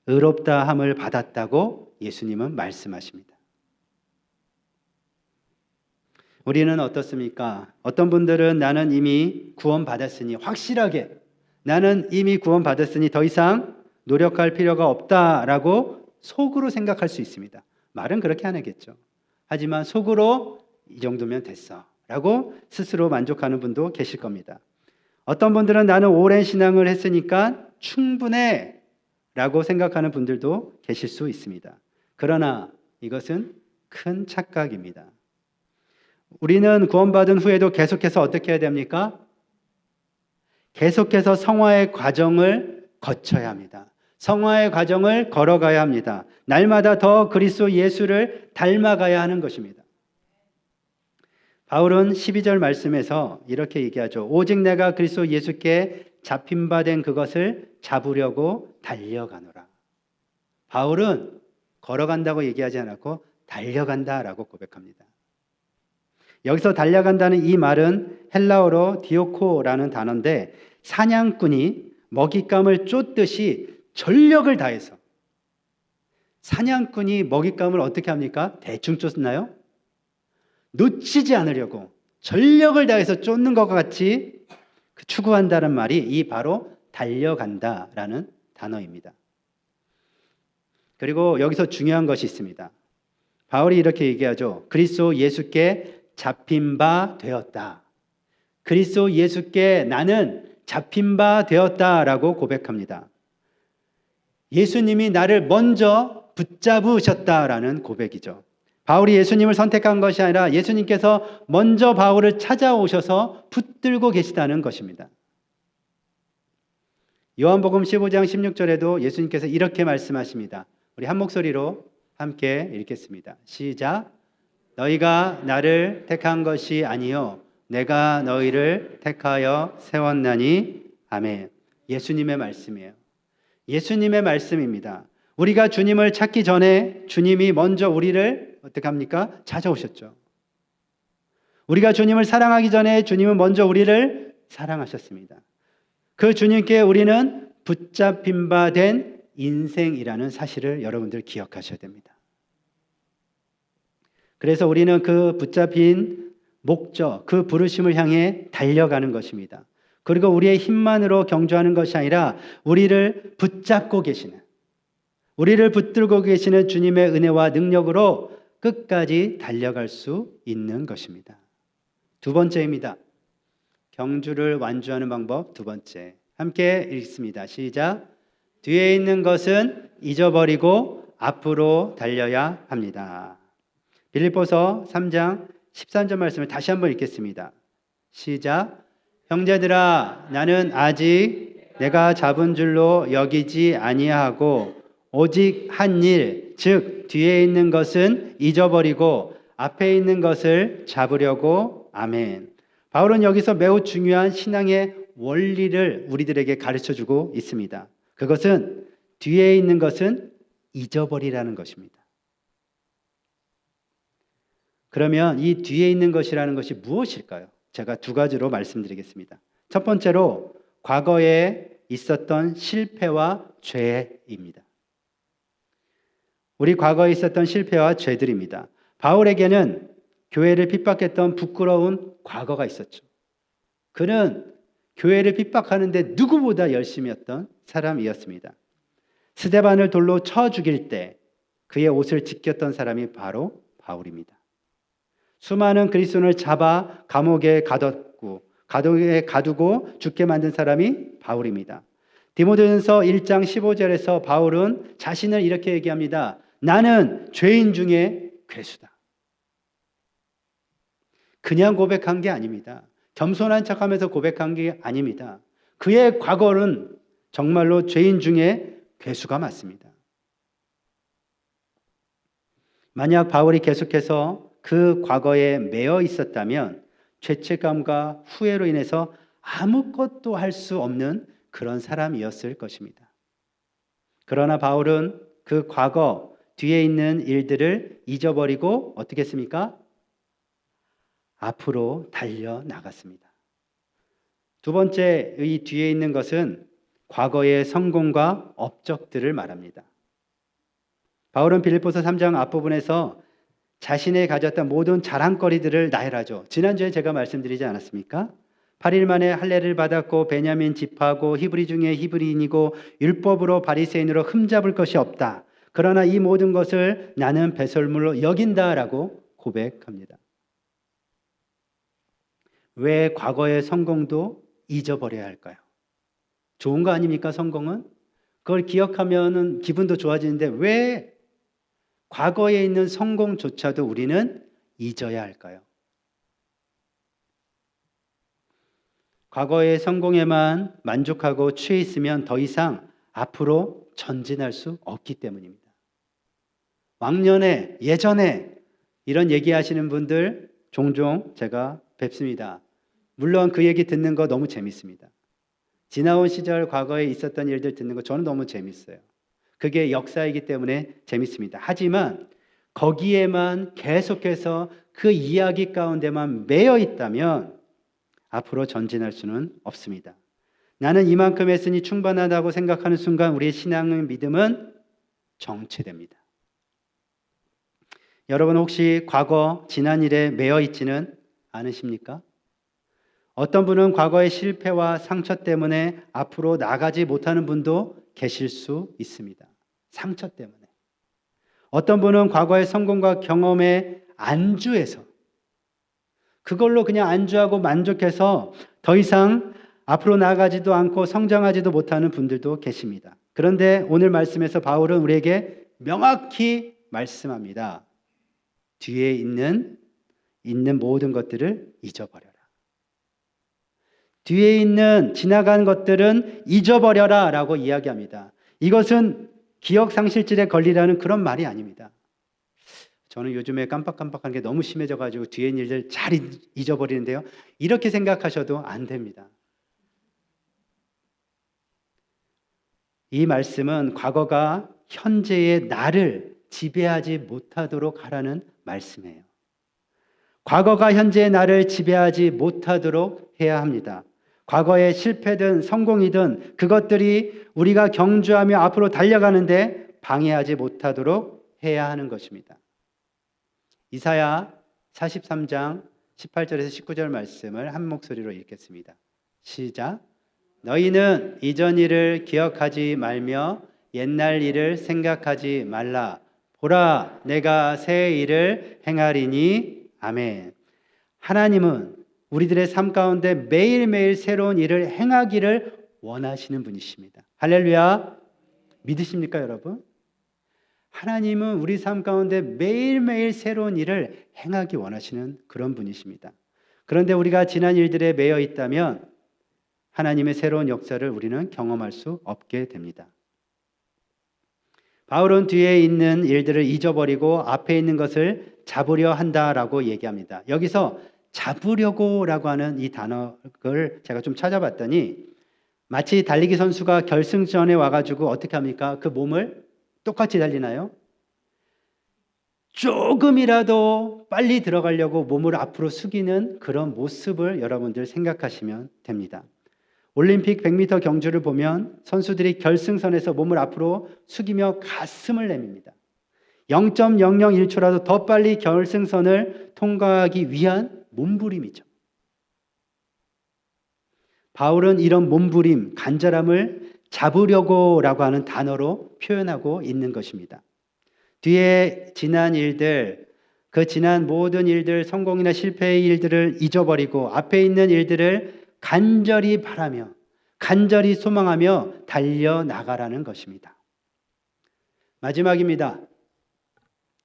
의롭다 함을 받았다고 예수님은 말씀하십니다. 우리는 어떻습니까? 어떤 분들은 나는 이미 구원받았으니, 확실하게 나는 이미 구원받았으니 더 이상 노력할 필요가 없다라고 속으로 생각할 수 있습니다. 말은 그렇게 안 하겠죠. 하지만 속으로 이 정도면 됐어 라고 스스로 만족하는 분도 계실 겁니다. 어떤 분들은 나는 오랜 신앙을 했으니까 충분해 라고 생각하는 분들도 계실 수 있습니다. 그러나 이것은 큰 착각입니다. 우리는 구원받은 후에도 계속해서 어떻게 해야 됩니까? 계속해서 성화의 과정을 거쳐야 합니다. 성화의 과정을 걸어가야 합니다. 날마다 더 그리스도 예수를 닮아가야 하는 것입니다. 바울은 12절 말씀에서 이렇게 얘기하죠. 오직 내가 그리스도 예수께 잡힌 바 된 그것을 잡으려고 달려가노라. 바울은 걸어간다고 얘기하지 않았고 달려간다라고 고백합니다. 여기서 달려간다는 이 말은 헬라어로 디오코라는 단어인데, 사냥꾼이 먹잇감을 쫓듯이 전력을 다해서, 사냥꾼이 먹잇감을 어떻게 합니까? 대충 쫓나요? 놓치지 않으려고 전력을 다해서 쫓는 것과 같이 추구한다는 말이 이 바로 달려간다라는 단어입니다. 그리고 여기서 중요한 것이 있습니다. 바울이 이렇게 얘기하죠. 그리스도 예수께 잡힌 바 되었다. 그리스도 예수께 나는 잡힌 바 되었다라고 고백합니다. 예수님이 나를 먼저 붙잡으셨다라는 고백이죠. 바울이 예수님을 선택한 것이 아니라 예수님께서 먼저 바울을 찾아오셔서 붙들고 계시다는 것입니다. 요한복음 15장 16절에도 예수님께서 이렇게 말씀하십니다. 우리 한 목소리로 함께 읽겠습니다. 시작. 너희가 나를 택한 것이 아니요 내가 너희를 택하여 세웠나니. 아멘. 예수님의 말씀이에요. 예수님의 말씀입니다. 우리가 주님을 찾기 전에 주님이 먼저 우리를 어떻게 합니까? 찾아오셨죠. 우리가 주님을 사랑하기 전에 주님은 먼저 우리를 사랑하셨습니다. 그 주님께 우리는 붙잡힌 바 된 인생이라는 사실을 여러분들 기억하셔야 됩니다. 그래서 우리는 그 붙잡힌 목적, 그 부르심을 향해 달려가는 것입니다. 그리고 우리의 힘만으로 경주하는 것이 아니라 우리를 붙잡고 계시는, 우리를 붙들고 계시는 주님의 은혜와 능력으로 끝까지 달려갈 수 있는 것입니다. 두 번째입니다. 경주를 완주하는 방법 두 번째. 함께 읽습니다. 시작. 뒤에 있는 것은 잊어버리고 앞으로 달려야 합니다. 빌립보서 3장 13절 말씀을 다시 한번 읽겠습니다. 시작. 형제들아 나는 아직 내가 잡은 줄로 여기지 아니하고 오직 한 일, 즉 뒤에 있는 것은 잊어버리고 앞에 있는 것을 잡으려고. 아멘. 바울은 여기서 매우 중요한 신앙의 원리를 우리들에게 가르쳐주고 있습니다. 그것은 뒤에 있는 것은 잊어버리라는 것입니다. 그러면 이 뒤에 있는 것이라는 것이 무엇일까요? 제가 두 가지로 말씀드리겠습니다. 첫 번째로 과거에 있었던 실패와 죄입니다. 우리 과거에 있었던 실패와 죄들입니다. 바울에게는 교회를 핍박했던 부끄러운 과거가 있었죠. 그는 교회를 핍박하는데 누구보다 열심히 했던 사람이었습니다. 스데반을 돌로 쳐 죽일 때 그의 옷을 지켰던 사람이 바로 바울입니다. 수많은 그리스도인을 잡아 감옥에 가두고 죽게 만든 사람이 바울입니다. 디모데전서 1장 15절에서 바울은 자신을 이렇게 얘기합니다. 나는 죄인 중에 괴수다. 그냥 고백한 게 아닙니다. 겸손한 척하면서 고백한 게 아닙니다. 그의 과거는 정말로 죄인 중에 괴수가 맞습니다. 만약 바울이 계속해서 그 과거에 매여 있었다면 죄책감과 후회로 인해서 아무것도 할 수 없는 그런 사람이었을 것입니다. 그러나 바울은 그 과거 뒤에 있는 일들을 잊어버리고 어떻게 했습니까? 앞으로 달려나갔습니다. 두 번째 이 뒤에 있는 것은 과거의 성공과 업적들을 말합니다. 바울은 빌립보서 3장 앞부분에서 자신의 가졌던 모든 자랑거리들을 나열하죠. 지난주에 제가 말씀드리지 않았습니까? 8일 만에 할례를 받았고 베냐민 지파고 히브리 중에 히브리인이고 율법으로 바리새인으로 흠잡을 것이 없다. 그러나 이 모든 것을 나는 배설물로 여긴다라고 고백합니다. 왜 과거의 성공도 잊어버려야 할까요? 좋은 거 아닙니까? 성공은? 그걸 기억하면 기분도 좋아지는데 왜 과거에 있는 성공조차도 우리는 잊어야 할까요? 과거의 성공에만 만족하고 취해 있으면 더 이상 앞으로 전진할 수 없기 때문입니다. 왕년에, 예전에 이런 얘기하시는 분들 종종 제가 뵙습니다. 물론 그 얘기 듣는 거 너무 재밌습니다. 지나온 시절 과거에 있었던 일들 듣는 거 저는 너무 재밌어요. 그게 역사이기 때문에 재밌습니다. 하지만 거기에만 계속해서 그 이야기 가운데만 매여 있다면 앞으로 전진할 수는 없습니다. 나는 이만큼 했으니 충분하다고 생각하는 순간 우리의 신앙의 믿음은 정체됩니다. 여러분 혹시 과거 지난 일에 매여 있지는 않으십니까? 어떤 분은 과거의 실패와 상처 때문에 앞으로 나가지 못하는 분도 계실 수 있습니다. 상처 때문에. 어떤 분은 과거의 성공과 경험에 안주해서 그걸로 그냥 안주하고 만족해서 더 이상 앞으로 나아가지도 않고 성장하지도 못하는 분들도 계십니다. 그런데 오늘 말씀에서 바울은 우리에게 명확히 말씀합니다. 뒤에 있는 모든 것들을 잊어버려라. 뒤에 있는 지나간 것들은 잊어버려라 라고 이야기합니다. 이것은 기억상실증에 걸리라는 그런 말이 아닙니다. 저는 요즘에 깜빡깜빡한 게 너무 심해져가지고 뒤에 있는 일들 잘 잊어버리는데요. 이렇게 생각하셔도 안 됩니다. 이 말씀은 과거가 현재의 나를 지배하지 못하도록 하라는 말씀이에요. 과거가 현재의 나를 지배하지 못하도록 해야 합니다. 과거의 실패든 성공이든 그것들이 우리가 경주하며 앞으로 달려가는데 방해하지 못하도록 해야 하는 것입니다. 이사야 43장 18절에서 19절 말씀을 한 목소리로 읽겠습니다. 시작. 너희는 이전 일을 기억하지 말며 옛날 일을 생각하지 말라. 보라, 내가 새 일을 행하리니. 아멘. 하나님은 우리들의 삶 가운데 매일매일 새로운 일을 행하기를 원하시는 분이십니다. 할렐루야. 믿으십니까, 여러분? 하나님은 우리 삶 가운데 매일매일 새로운 일을 행하기 원하시는 그런 분이십니다. 그런데 우리가 지난 일들에 매여 있다면 하나님의 새로운 역사를 우리는 경험할 수 없게 됩니다. 바울은 뒤에 있는 일들을 잊어버리고 앞에 있는 것을 잡으려 한다라고 얘기합니다. 여기서 잡으려고라고 하는 이 단어를 제가 좀 찾아봤더니 마치 달리기 선수가 결승전에 와가지고 어떻게 합니까? 그 몸을 똑같이 달리나요? 조금이라도 빨리 들어가려고 몸을 앞으로 숙이는 그런 모습을 여러분들 생각하시면 됩니다. 올림픽 100m 경주를 보면 선수들이 결승선에서 몸을 앞으로 숙이며 가슴을 내밉니다. 0.001초라도 더 빨리 결승선을 통과하기 위한 몸부림이죠. 바울은 이런 몸부림, 간절함을 잡으려고라고 하는 단어로 표현하고 있는 것입니다. 뒤에 지난 일들, 그 지난 모든 일들, 성공이나 실패의 일들을 잊어버리고 앞에 있는 일들을 간절히 바라며 간절히 소망하며 달려나가라는 것입니다. 마지막입니다.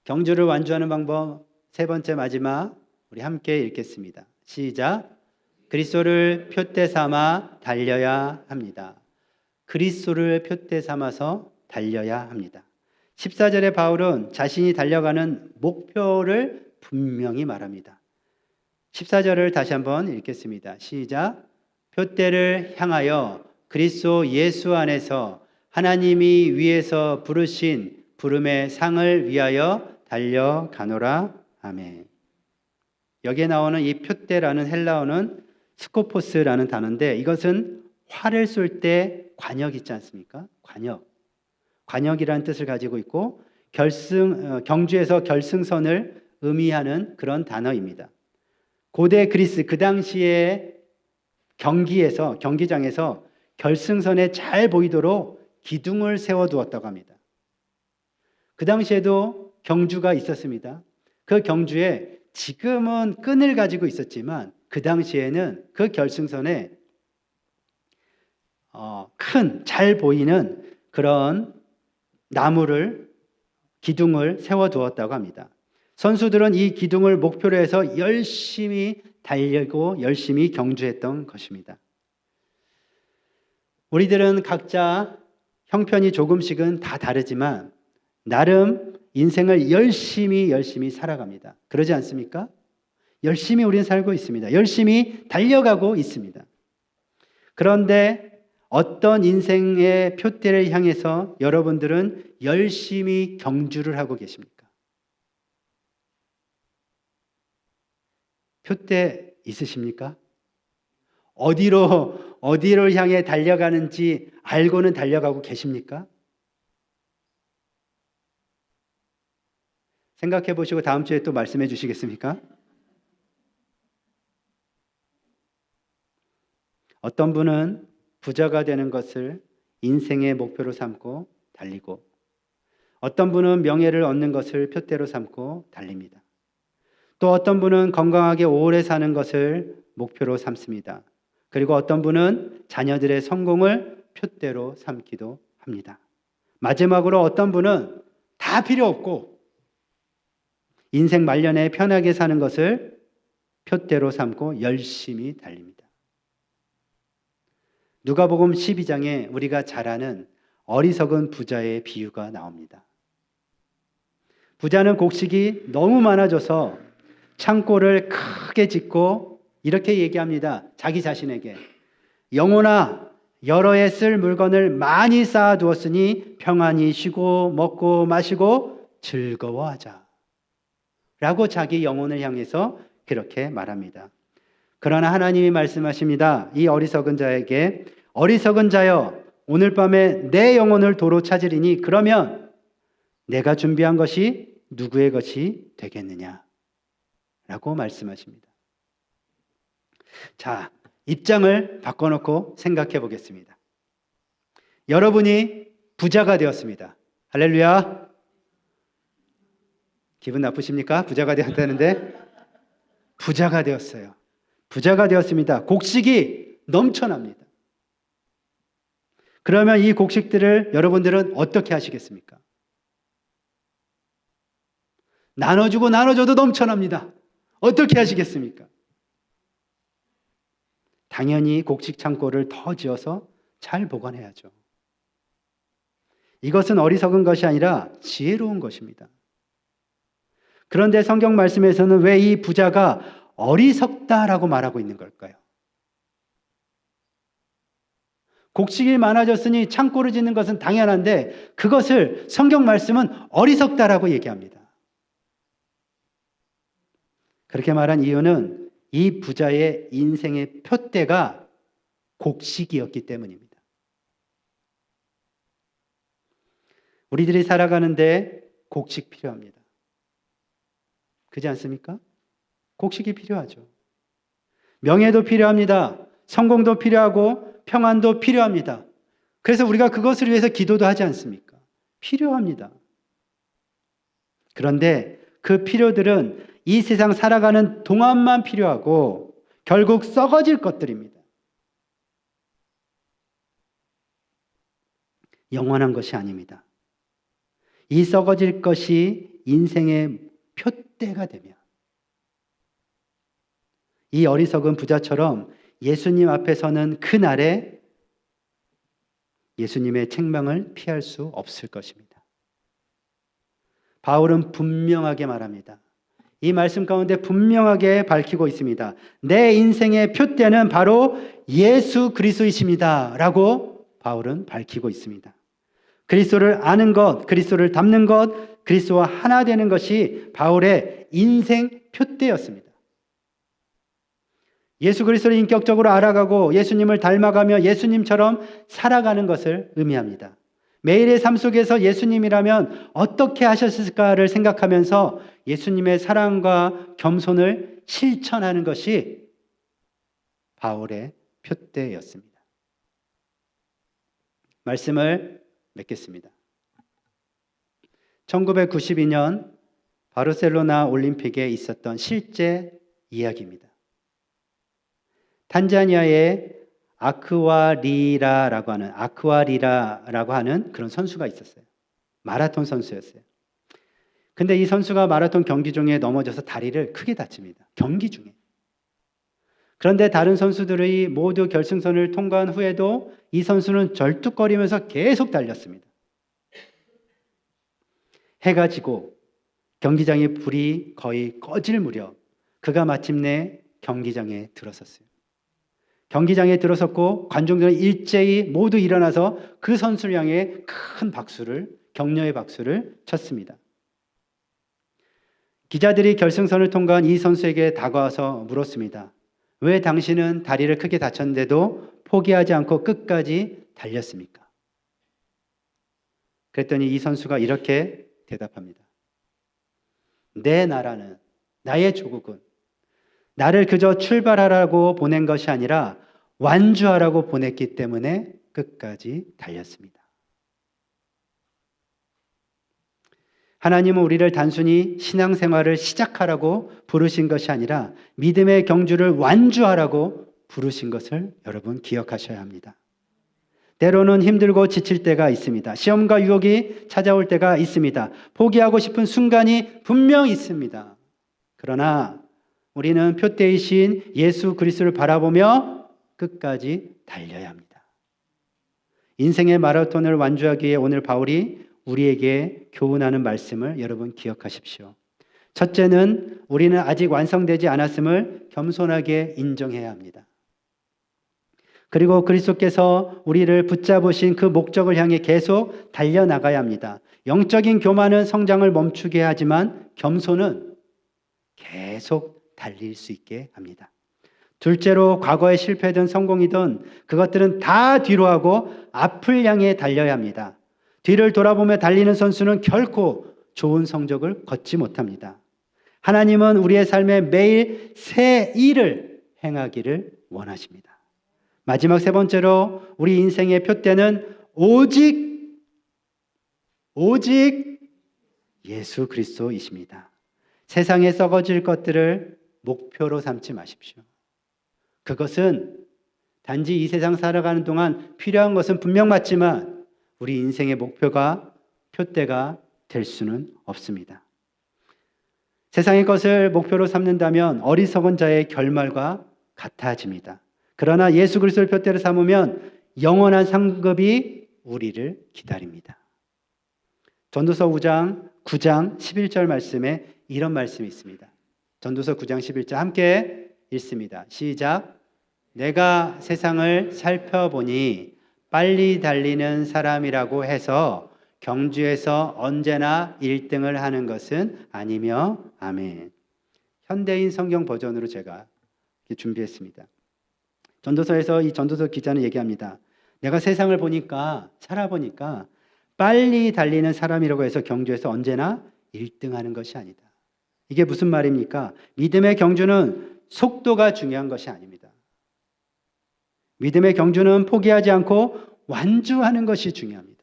경주를 완주하는 방법 세 번째 마지막 우리 함께 읽겠습니다. 시작. 그리스도를 표대 삼아 달려야 합니다. 그리스도를 표대 삼아서 달려야 합니다. 14절에 바울은 자신이 달려가는 목표를 분명히 말합니다. 14절을 다시 한번 읽겠습니다. 시작. 표대를 향하여 그리스도 예수 안에서 하나님이 위에서 부르신 부름의 상을 위하여 달려가노라. 아멘. 여기에 나오는 이 표대라는 헬라어는 스코포스라는 단어인데 이것은 활을 쏠 때 관역 있지 않습니까? 관역이라는 뜻을 가지고 있고 경주에서 결승선을 의미하는 그런 단어입니다. 고대 그리스 그 당시에 경기장에서 결승선에 잘 보이도록 기둥을 세워두었다고 합니다. 그 당시에도 경주가 있었습니다. 그 경주에 지금은 끈을 가지고 있었지만 그 당시에는 그 결승선에 큰 잘 보이는 그런 기둥을 세워두었다고 합니다. 선수들은 이 기둥을 목표로 해서 열심히 달리고 열심히 경주했던 것입니다. 우리들은 각자 형편이 조금씩은 다 다르지만 나름 인생을 열심히 살아갑니다. 그러지 않습니까? 열심히 우리는 살고 있습니다. 열심히 달려가고 있습니다. 그런데 어떤 인생의 표대를 향해서 여러분들은 열심히 경주를 하고 계십니까? 표대 있으십니까? 어디로 향해 달려가는지 알고는 달려가고 계십니까? 생각해 보시고 다음 주에 또 말씀해 주시겠습니까? 어떤 분은 부자가 되는 것을 인생의 목표로 삼고 달리고 어떤 분은 명예를 얻는 것을 표대로 삼고 달립니다. 또 어떤 분은 건강하게 오래 사는 것을 목표로 삼습니다. 그리고 어떤 분은 자녀들의 성공을 표대로 삼기도 합니다. 마지막으로 어떤 분은 다 필요 없고 인생 말년에 편하게 사는 것을 표대로 삼고 열심히 달립니다. 누가복음 12장에 우리가 잘 아는 어리석은 부자의 비유가 나옵니다. 부자는 곡식이 너무 많아져서 창고를 크게 짓고 이렇게 얘기합니다. 자기 자신에게 영혼아, 여러 해 쓸 물건을 많이 쌓아두었으니 평안히 쉬고 먹고 마시고 즐거워하자 라고 자기 영혼을 향해서 그렇게 말합니다. 그러나 하나님이 말씀하십니다. 이 어리석은 자에게 어리석은 자여, 오늘 밤에 내 영혼을 도로 찾으리니 그러면 내가 준비한 것이 누구의 것이 되겠느냐 라고 말씀하십니다. 자, 입장을 바꿔놓고 생각해 보겠습니다. 여러분이 부자가 되었습니다. 할렐루야. 기분 나쁘십니까? 부자가 되었다는데 부자가 되었어요. 부자가 되었습니다. 곡식이 넘쳐납니다. 그러면 이 곡식들을 여러분들은 어떻게 하시겠습니까? 나눠주고 나눠줘도 넘쳐납니다. 어떻게 하시겠습니까? 당연히 곡식 창고를 더 지어서 잘 보관해야죠. 이것은 어리석은 것이 아니라 지혜로운 것입니다. 그런데 성경 말씀에서는 왜 이 부자가 어리석다라고 말하고 있는 걸까요? 곡식이 많아졌으니 창고를 짓는 것은 당연한데 그것을 성경 말씀은 어리석다라고 얘기합니다. 그렇게 말한 이유는 이 부자의 인생의 표대가 곡식이었기 때문입니다. 우리들이 살아가는데 곡식 필요합니다. 그렇지 않습니까? 곡식이 필요하죠. 명예도 필요합니다. 성공도 필요하고 평안도 필요합니다. 그래서 우리가 그것을 위해서 기도도 하지 않습니까? 필요합니다. 그런데 그 필요들은 이 세상 살아가는 동안만 필요하고 결국 썩어질 것들입니다. 영원한 것이 아닙니다. 이 썩어질 것이 인생의 표대가 되면 이 어리석은 부자처럼 예수님 앞에 서는 그날에 예수님의 책망을 피할 수 없을 것입니다. 바울은 분명하게 말합니다. 이 말씀 가운데 분명하게 밝히고 있습니다. 내 인생의 표대는 바로 예수 그리스도이십니다 라고 바울은 밝히고 있습니다. 그리스도를 아는 것, 그리스도를 닮는 것, 그리스도와 하나 되는 것이 바울의 인생 표대였습니다. 예수 그리스도를 인격적으로 알아가고 예수님을 닮아가며 예수님처럼 살아가는 것을 의미합니다. 매일의 삶 속에서 예수님이라면 어떻게 하셨을까를 생각하면서 예수님의 사랑과 겸손을 실천하는 것이 바울의 표대였습니다. 말씀을 맺겠습니다. 1992년 바르셀로나 올림픽에 있었던 실제 이야기입니다. 탄자니아의 아크와리라라고 하는 그런 선수가 있었어요. 마라톤 선수였어요. 근데 이 선수가 마라톤 경기 중에 넘어져서 다리를 크게 다칩니다. 경기 중에. 그런데 다른 선수들이 모두 결승선을 통과한 후에도 이 선수는 절뚝거리면서 계속 달렸습니다. 해가 지고 경기장의 불이 거의 꺼질 무렵 그가 마침내 경기장에 들어섰어요. 경기장에 들어섰고 관중들은 일제히 모두 일어나서 그 선수를 향해 큰 박수를, 격려의 박수를 쳤습니다. 기자들이 결승선을 통과한 이 선수에게 다가와서 물었습니다. 왜 당신은 다리를 크게 다쳤는데도 포기하지 않고 끝까지 달렸습니까? 그랬더니 이 선수가 이렇게 대답합니다. 내 나라는, 나의 조국은 나를 그저 출발하라고 보낸 것이 아니라 완주하라고 보냈기 때문에 끝까지 달렸습니다. 하나님은 우리를 단순히 신앙생활을 시작하라고 부르신 것이 아니라 믿음의 경주를 완주하라고 부르신 것을 여러분 기억하셔야 합니다. 때로는 힘들고 지칠 때가 있습니다. 시험과 유혹이 찾아올 때가 있습니다. 포기하고 싶은 순간이 분명 있습니다. 그러나 우리는 표대이신 예수 그리스도를 바라보며 끝까지 달려야 합니다. 인생의 마라톤을 완주하기 위해 오늘 바울이 우리에게 교훈하는 말씀을 여러분 기억하십시오. 첫째는 우리는 아직 완성되지 않았음을 겸손하게 인정해야 합니다. 그리고 그리스도께서 우리를 붙잡으신 그 목적을 향해 계속 달려나가야 합니다. 영적인 교만은 성장을 멈추게 하지만 겸손은 계속 달릴 수 있게 합니다. 둘째로 과거에 실패든 성공이든 그것들은 다 뒤로 하고 앞을 향해 달려야 합니다. 뒤를 돌아보며 달리는 선수는 결코 좋은 성적을 거치 못합니다. 하나님은 우리의 삶에 매일 새 일을 행하기를 원하십니다. 마지막 세 번째로 우리 인생의 표대는 오직 예수 그리스도이십니다. 세상에 썩어질 것들을 목표로 삼지 마십시오. 그것은 단지 이 세상 살아가는 동안 필요한 것은 분명 맞지만 우리 인생의 목표가 표대가 될 수는 없습니다. 세상의 것을 목표로 삼는다면 어리석은 자의 결말과 같아집니다. 그러나 예수 그리스도를 표대로 삼으면 영원한 상급이 우리를 기다립니다. 전도서 9장 11절 말씀에 이런 말씀이 있습니다. 전도서 9장 11절 함께 읽습니다. 시작. 내가 세상을 살펴보니 빨리 달리는 사람이라고 해서 경주에서 언제나 1등을 하는 것은 아니며 아멘. 현대인 성경 버전으로 제가 준비했습니다. 전도서에서 이 전도서 기자는 얘기합니다. 내가 세상을 보니까 살아보니까 빨리 달리는 사람이라고 해서 경주에서 언제나 1등 하는 것이 아니다. 이게 무슨 말입니까? 믿음의 경주는 속도가 중요한 것이 아닙니다. 믿음의 경주는 포기하지 않고 완주하는 것이 중요합니다.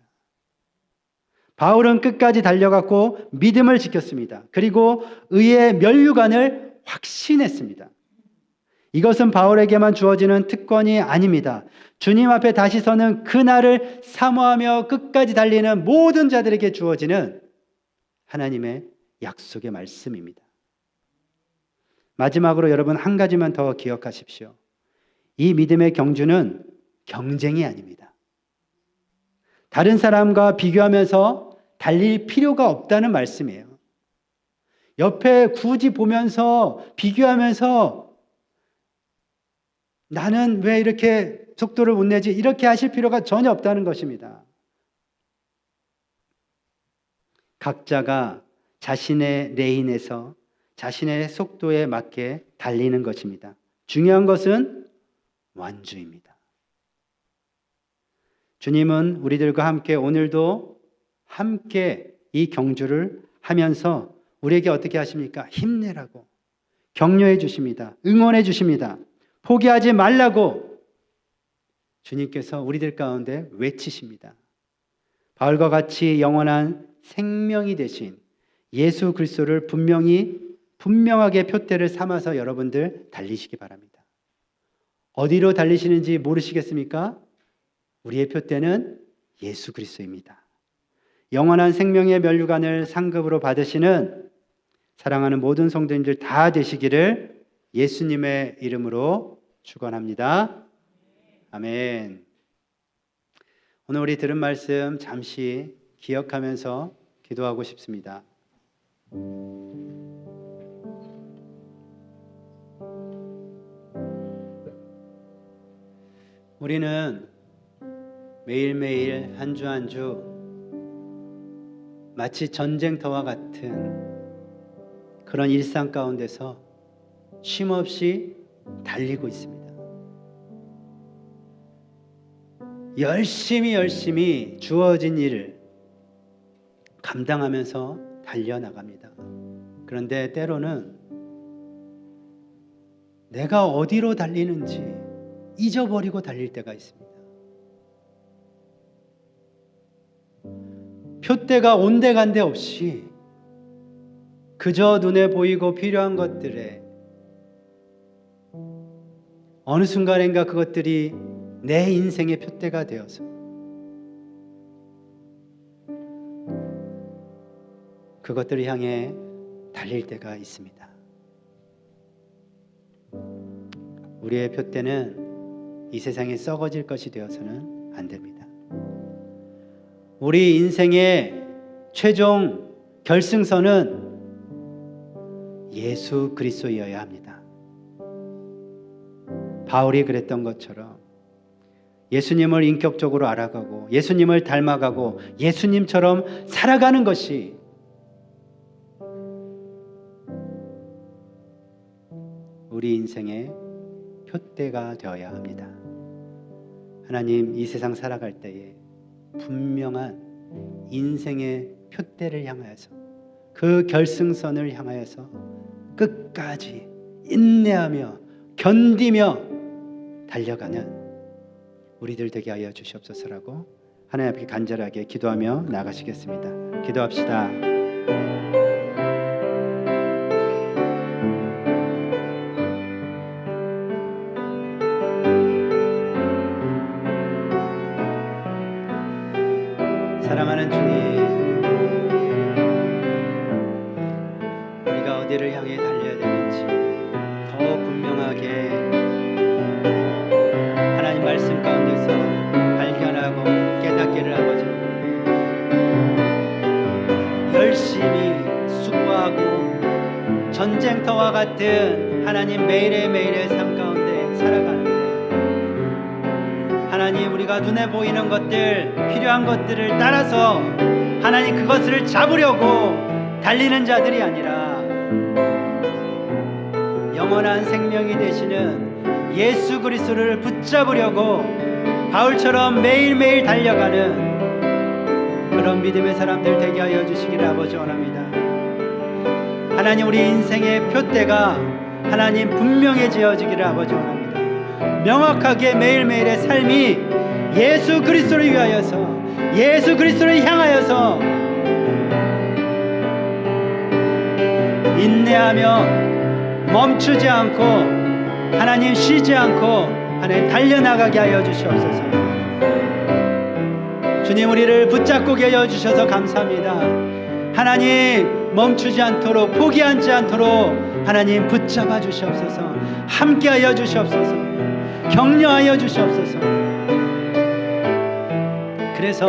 바울은 끝까지 달려갔고 믿음을 지켰습니다. 그리고 의의 면류관을 확신했습니다. 이것은 바울에게만 주어지는 특권이 아닙니다. 주님 앞에 다시 서는 그날을 사모하며 끝까지 달리는 모든 자들에게 주어지는 하나님의 약속의 말씀입니다. 마지막으로 여러분 한 가지만 더 기억하십시오. 이 믿음의 경주는 경쟁이 아닙니다. 다른 사람과 비교하면서 달릴 필요가 없다는 말씀이에요. 옆에 굳이 보면서 비교하면서 나는 왜 이렇게 속도를 못 내지? 이렇게 하실 필요가 전혀 없다는 것입니다. 각자가 자신의 레인에서 자신의 속도에 맞게 달리는 것입니다. 중요한 것은 완주입니다. 주님은 우리들과 함께 오늘도 함께 이 경주를 하면서 우리에게 어떻게 하십니까? 힘내라고 격려해 주십니다. 응원해 주십니다. 포기하지 말라고 주님께서 우리들 가운데 외치십니다. 바울과 같이 영원한 생명이 되신 예수 그리스도를 분명하게 표대를 삼아서 여러분들 달리시기 바랍니다. 어디로 달리시는지 모르시겠습니까? 우리의 표대는 예수 그리스도입니다. 영원한 생명의 면류관을 상급으로 받으시는 사랑하는 모든 성도님들 다 되시기를 예수님의 이름으로 축원합니다. 아멘. 오늘 우리 들은 말씀 잠시 기억하면서 기도하고 싶습니다. 우리는 매일매일 한 주 한 주 마치 전쟁터와 같은 그런 일상 가운데서 쉼없이 달리고 있습니다. 열심히 주어진 일을 감당하면서 달려나갑니다. 그런데 때로는 내가 어디로 달리는지 잊어버리고 달릴 때가 있습니다. 표대가 온데간데 없이 그저 눈에 보이고 필요한 것들에 어느 순간인가 그것들이 내 인생의 표대가 되어서 그것들을 향해 달릴 때가 있습니다. 우리의 표대는 이 세상에 썩어질 것이 되어서는 안 됩니다. 우리 인생의 최종 결승선은 예수 그리스도여야 합니다. 바울이 그랬던 것처럼 예수님을 인격적으로 알아가고 예수님을 닮아가고 예수님처럼 살아가는 것이 우리 인생의 표대가 되어야 합니다. 하나님, 이 세상 살아갈 때에 분명한 인생의 표대를 향하여서 그 결승선을 향하여서 끝까지 인내하며 견디며 달려가는 우리들 되게 하여 주시옵소서라고 하나님 앞에 간절하게 기도하며 나가시겠습니다. 기도합시다. 사랑하는 주님, 우리가 어디를 향해 달려야 되는지 더 분명하게 하나님 말씀 가운데서 발견하고 깨닫기를 아버지 열심히 수고하고 전쟁터와 같은 하나님 매일의 삶 가운데 살아가는데 하나님, 우리가 눈에 보이는 것들, 필요한 것들을 따라서 하나님 그것을 잡으려고 달리는 자들이 아니라 영원한 생명이 되시는 예수 그리스도를 붙잡으려고 바울처럼 매일매일 달려가는 그런 믿음의 사람들 되게 하여 주시기를 아버지 원합니다. 하나님, 우리 인생의 표대가 하나님 분명해지어지기를 아버지 원합니다. 명확하게 매일매일의 삶이 예수 그리스도를 위하여서 예수 그리스도를 향하여서 인내하며 멈추지 않고 하나님 쉬지 않고 하나님 달려나가게 하여 주시옵소서. 주님, 우리를 붙잡고 계여 주셔서 감사합니다. 하나님, 멈추지 않도록 포기하지 않도록 하나님 붙잡아 주시옵소서. 함께하여 주시옵소서. 격려하여 주시옵소서. 그래서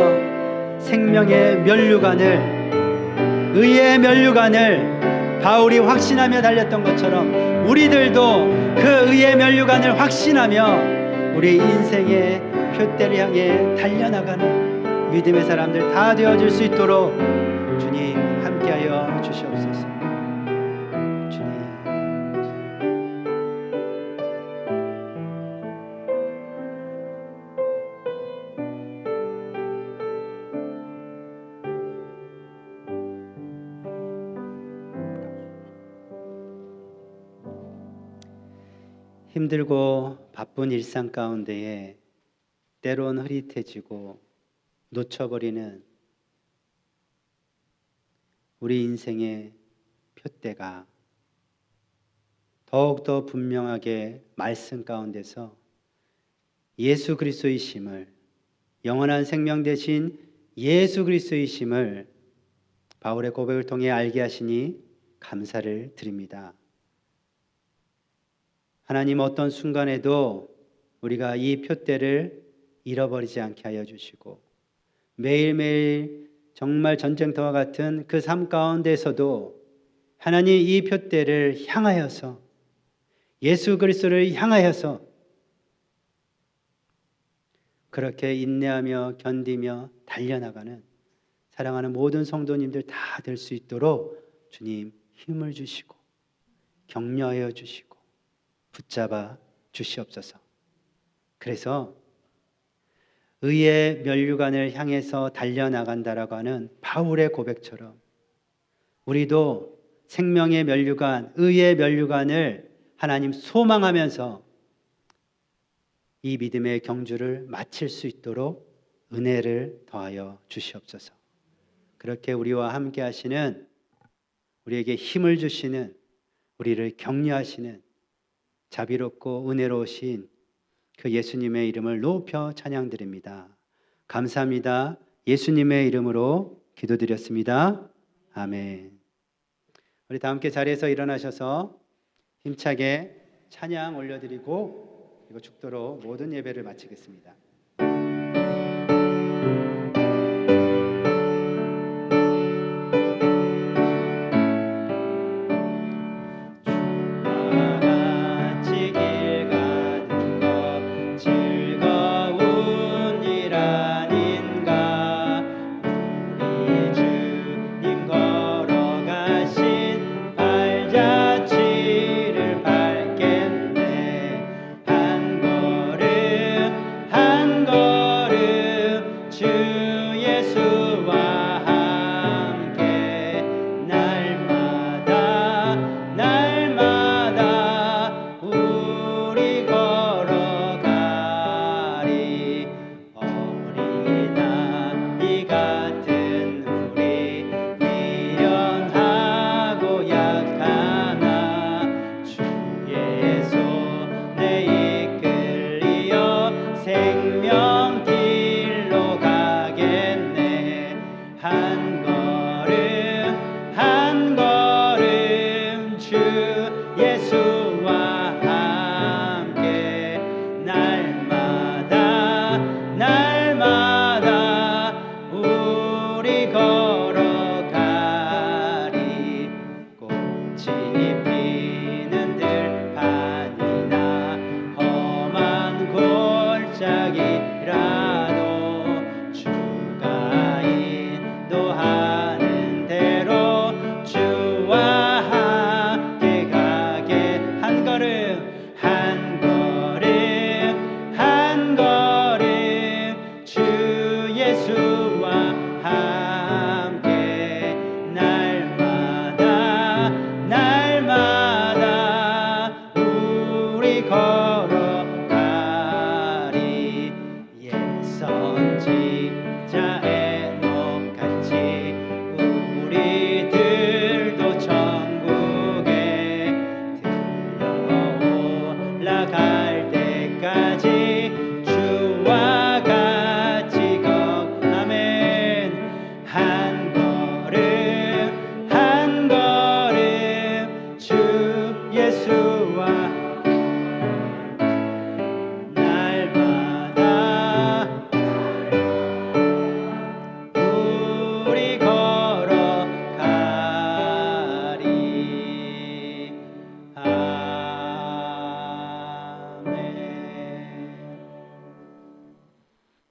생명의 면류관을, 의의 면류관을 바울이 확신하며 달렸던 것처럼 우리들도 그 의의 면류관을 확신하며 우리 인생의 표대를 향해 달려나가는 믿음의 사람들 다 되어질 수 있도록 주님 함께하여 주시옵소서. 주님, 힘들고 바쁜 일상 가운데에 때론 흐릿해지고 놓쳐버리는 우리 인생의 표대가 더욱더 분명하게 말씀 가운데서 예수 그리스도의 심을, 영원한 생명 되신 예수 그리스도의 심을 바울의 고백을 통해 알게 하시니 감사를 드립니다. 하나님, 어떤 순간에도 우리가 이 표대를 잃어버리지 않게 하여 주시고 매일매일 정말 전쟁터와 같은 그 삶 가운데서도 하나님 이 표대를 향하여서 예수 그리스도를 향하여서 그렇게 인내하며 견디며 달려나가는 사랑하는 모든 성도님들 다 될 수 있도록 주님 힘을 주시고 격려하여 주시고 붙잡아 주시옵소서. 그래서 의의 면류관을 향해서 달려나간다라고 하는 바울의 고백처럼 우리도 생명의 면류관, 의의 면류관을 하나님 소망하면서 이 믿음의 경주를 마칠 수 있도록 은혜를 더하여 주시옵소서. 그렇게 우리와 함께 하시는, 우리에게 힘을 주시는, 우리를 격려하시는 자비롭고 은혜로우신 그 예수님의 이름을 높여 찬양드립니다. 감사합니다. 예수님의 이름으로 기도드렸습니다. 아멘. 우리 다 함께 자리에서 일어나셔서 힘차게 찬양 올려드리고 그리고 축도로 모든 예배를 마치겠습니다.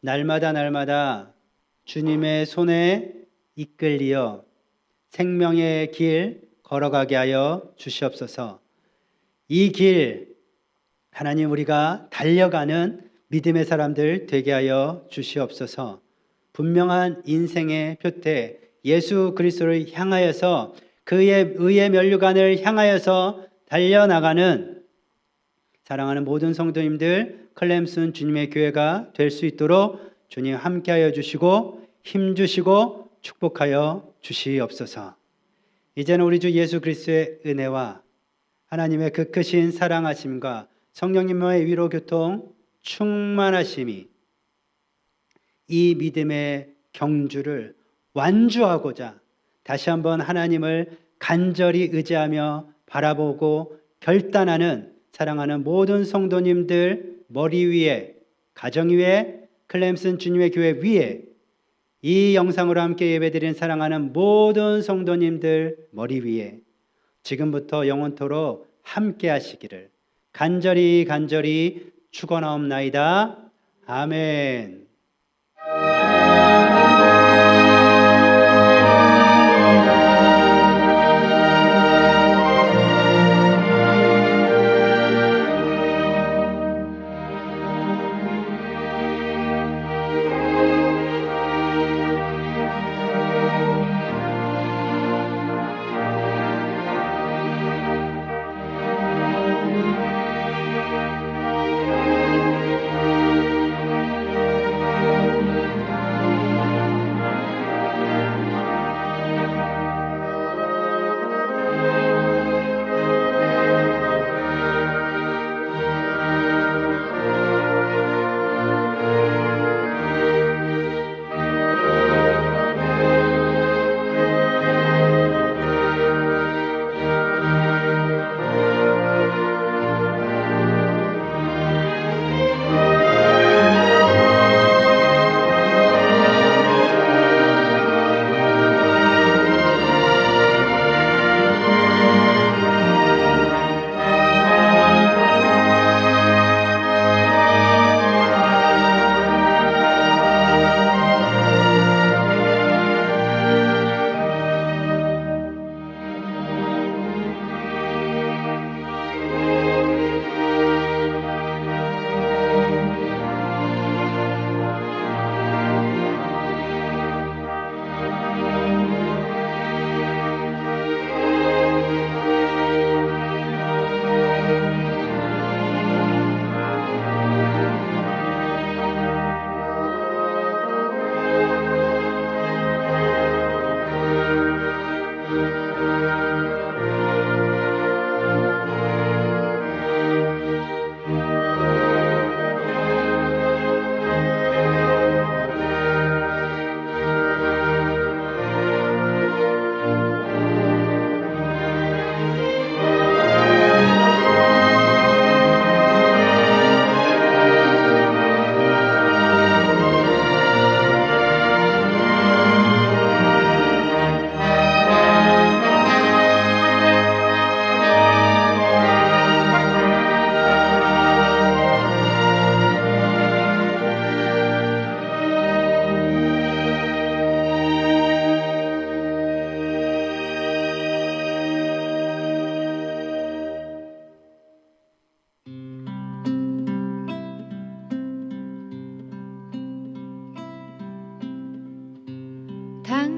날마다 날마다 주님의 손에 이끌리어 생명의 길 걸어가게 하여 주시옵소서. 이 길 하나님 우리가 달려가는 믿음의 사람들 되게 하여 주시옵소서. 분명한 인생의 표태 예수 그리스도를 향하여서 그의 의의 면류관을 향하여서 달려나가는 사랑하는 모든 성도님들 클램슨 주님의 교회가 될 수 있도록 주님 함께하여 주시고 힘주시고 축복하여 주시옵소서. 이제는 우리 주 예수 그리스도의 은혜와 하나님의 그 크신 사랑하심과 성령님의 위로 교통 충만하심이 이 믿음의 경주를 완주하고자 다시 한번 하나님을 간절히 의지하며 바라보고 결단하는 사랑하는 모든 성도님들 머리 위에, 가정 위에, 클램슨 주님의 교회 위에 이 영상으로 함께 예배드린 사랑하는 모든 성도님들 머리 위에 지금부터 영원토록 함께 하시기를 간절히 축원하옵나이다. 아멘.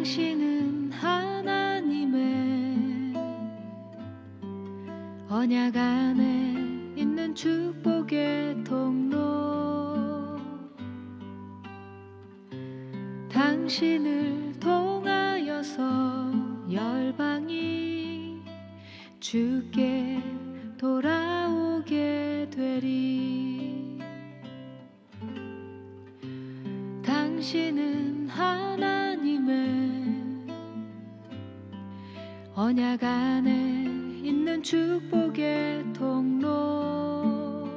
당신은 하나님의 언약 안에 있는 축복의 통로. 당신을 통하여서 열방이 주께 돌아오게 되리. 당신은 하나님의 언약 안에 있는 축복의 통로.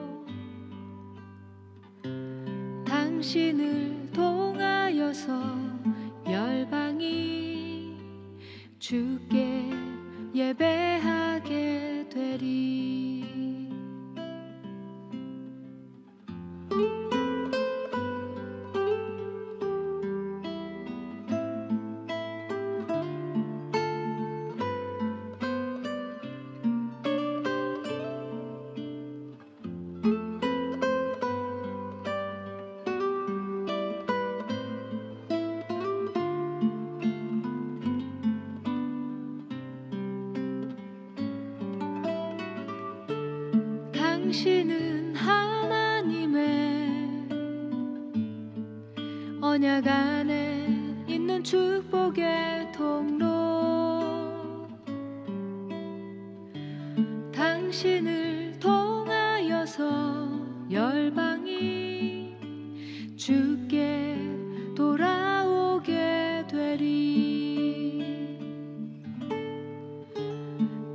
당신을 통하여서 열방이 주께 예배하게 되리. 당신은 하나님의 언약 안에 있는 축복의 통로. 당신을 통하여서 열방이 주께 돌아오게 되리.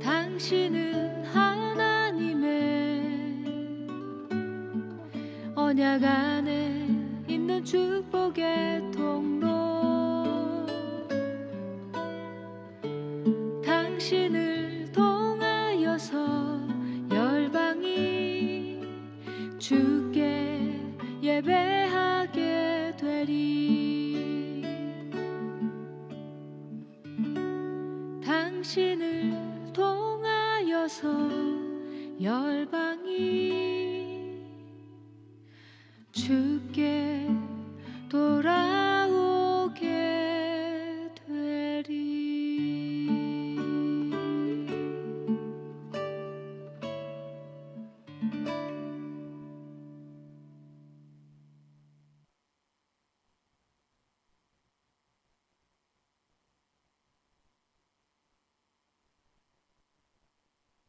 당신은 언약 안에 있는 축복의 통로. 당신을 통하여서 열방이 주께 예배하게 되리. 당신을 통하여서 열방이 주께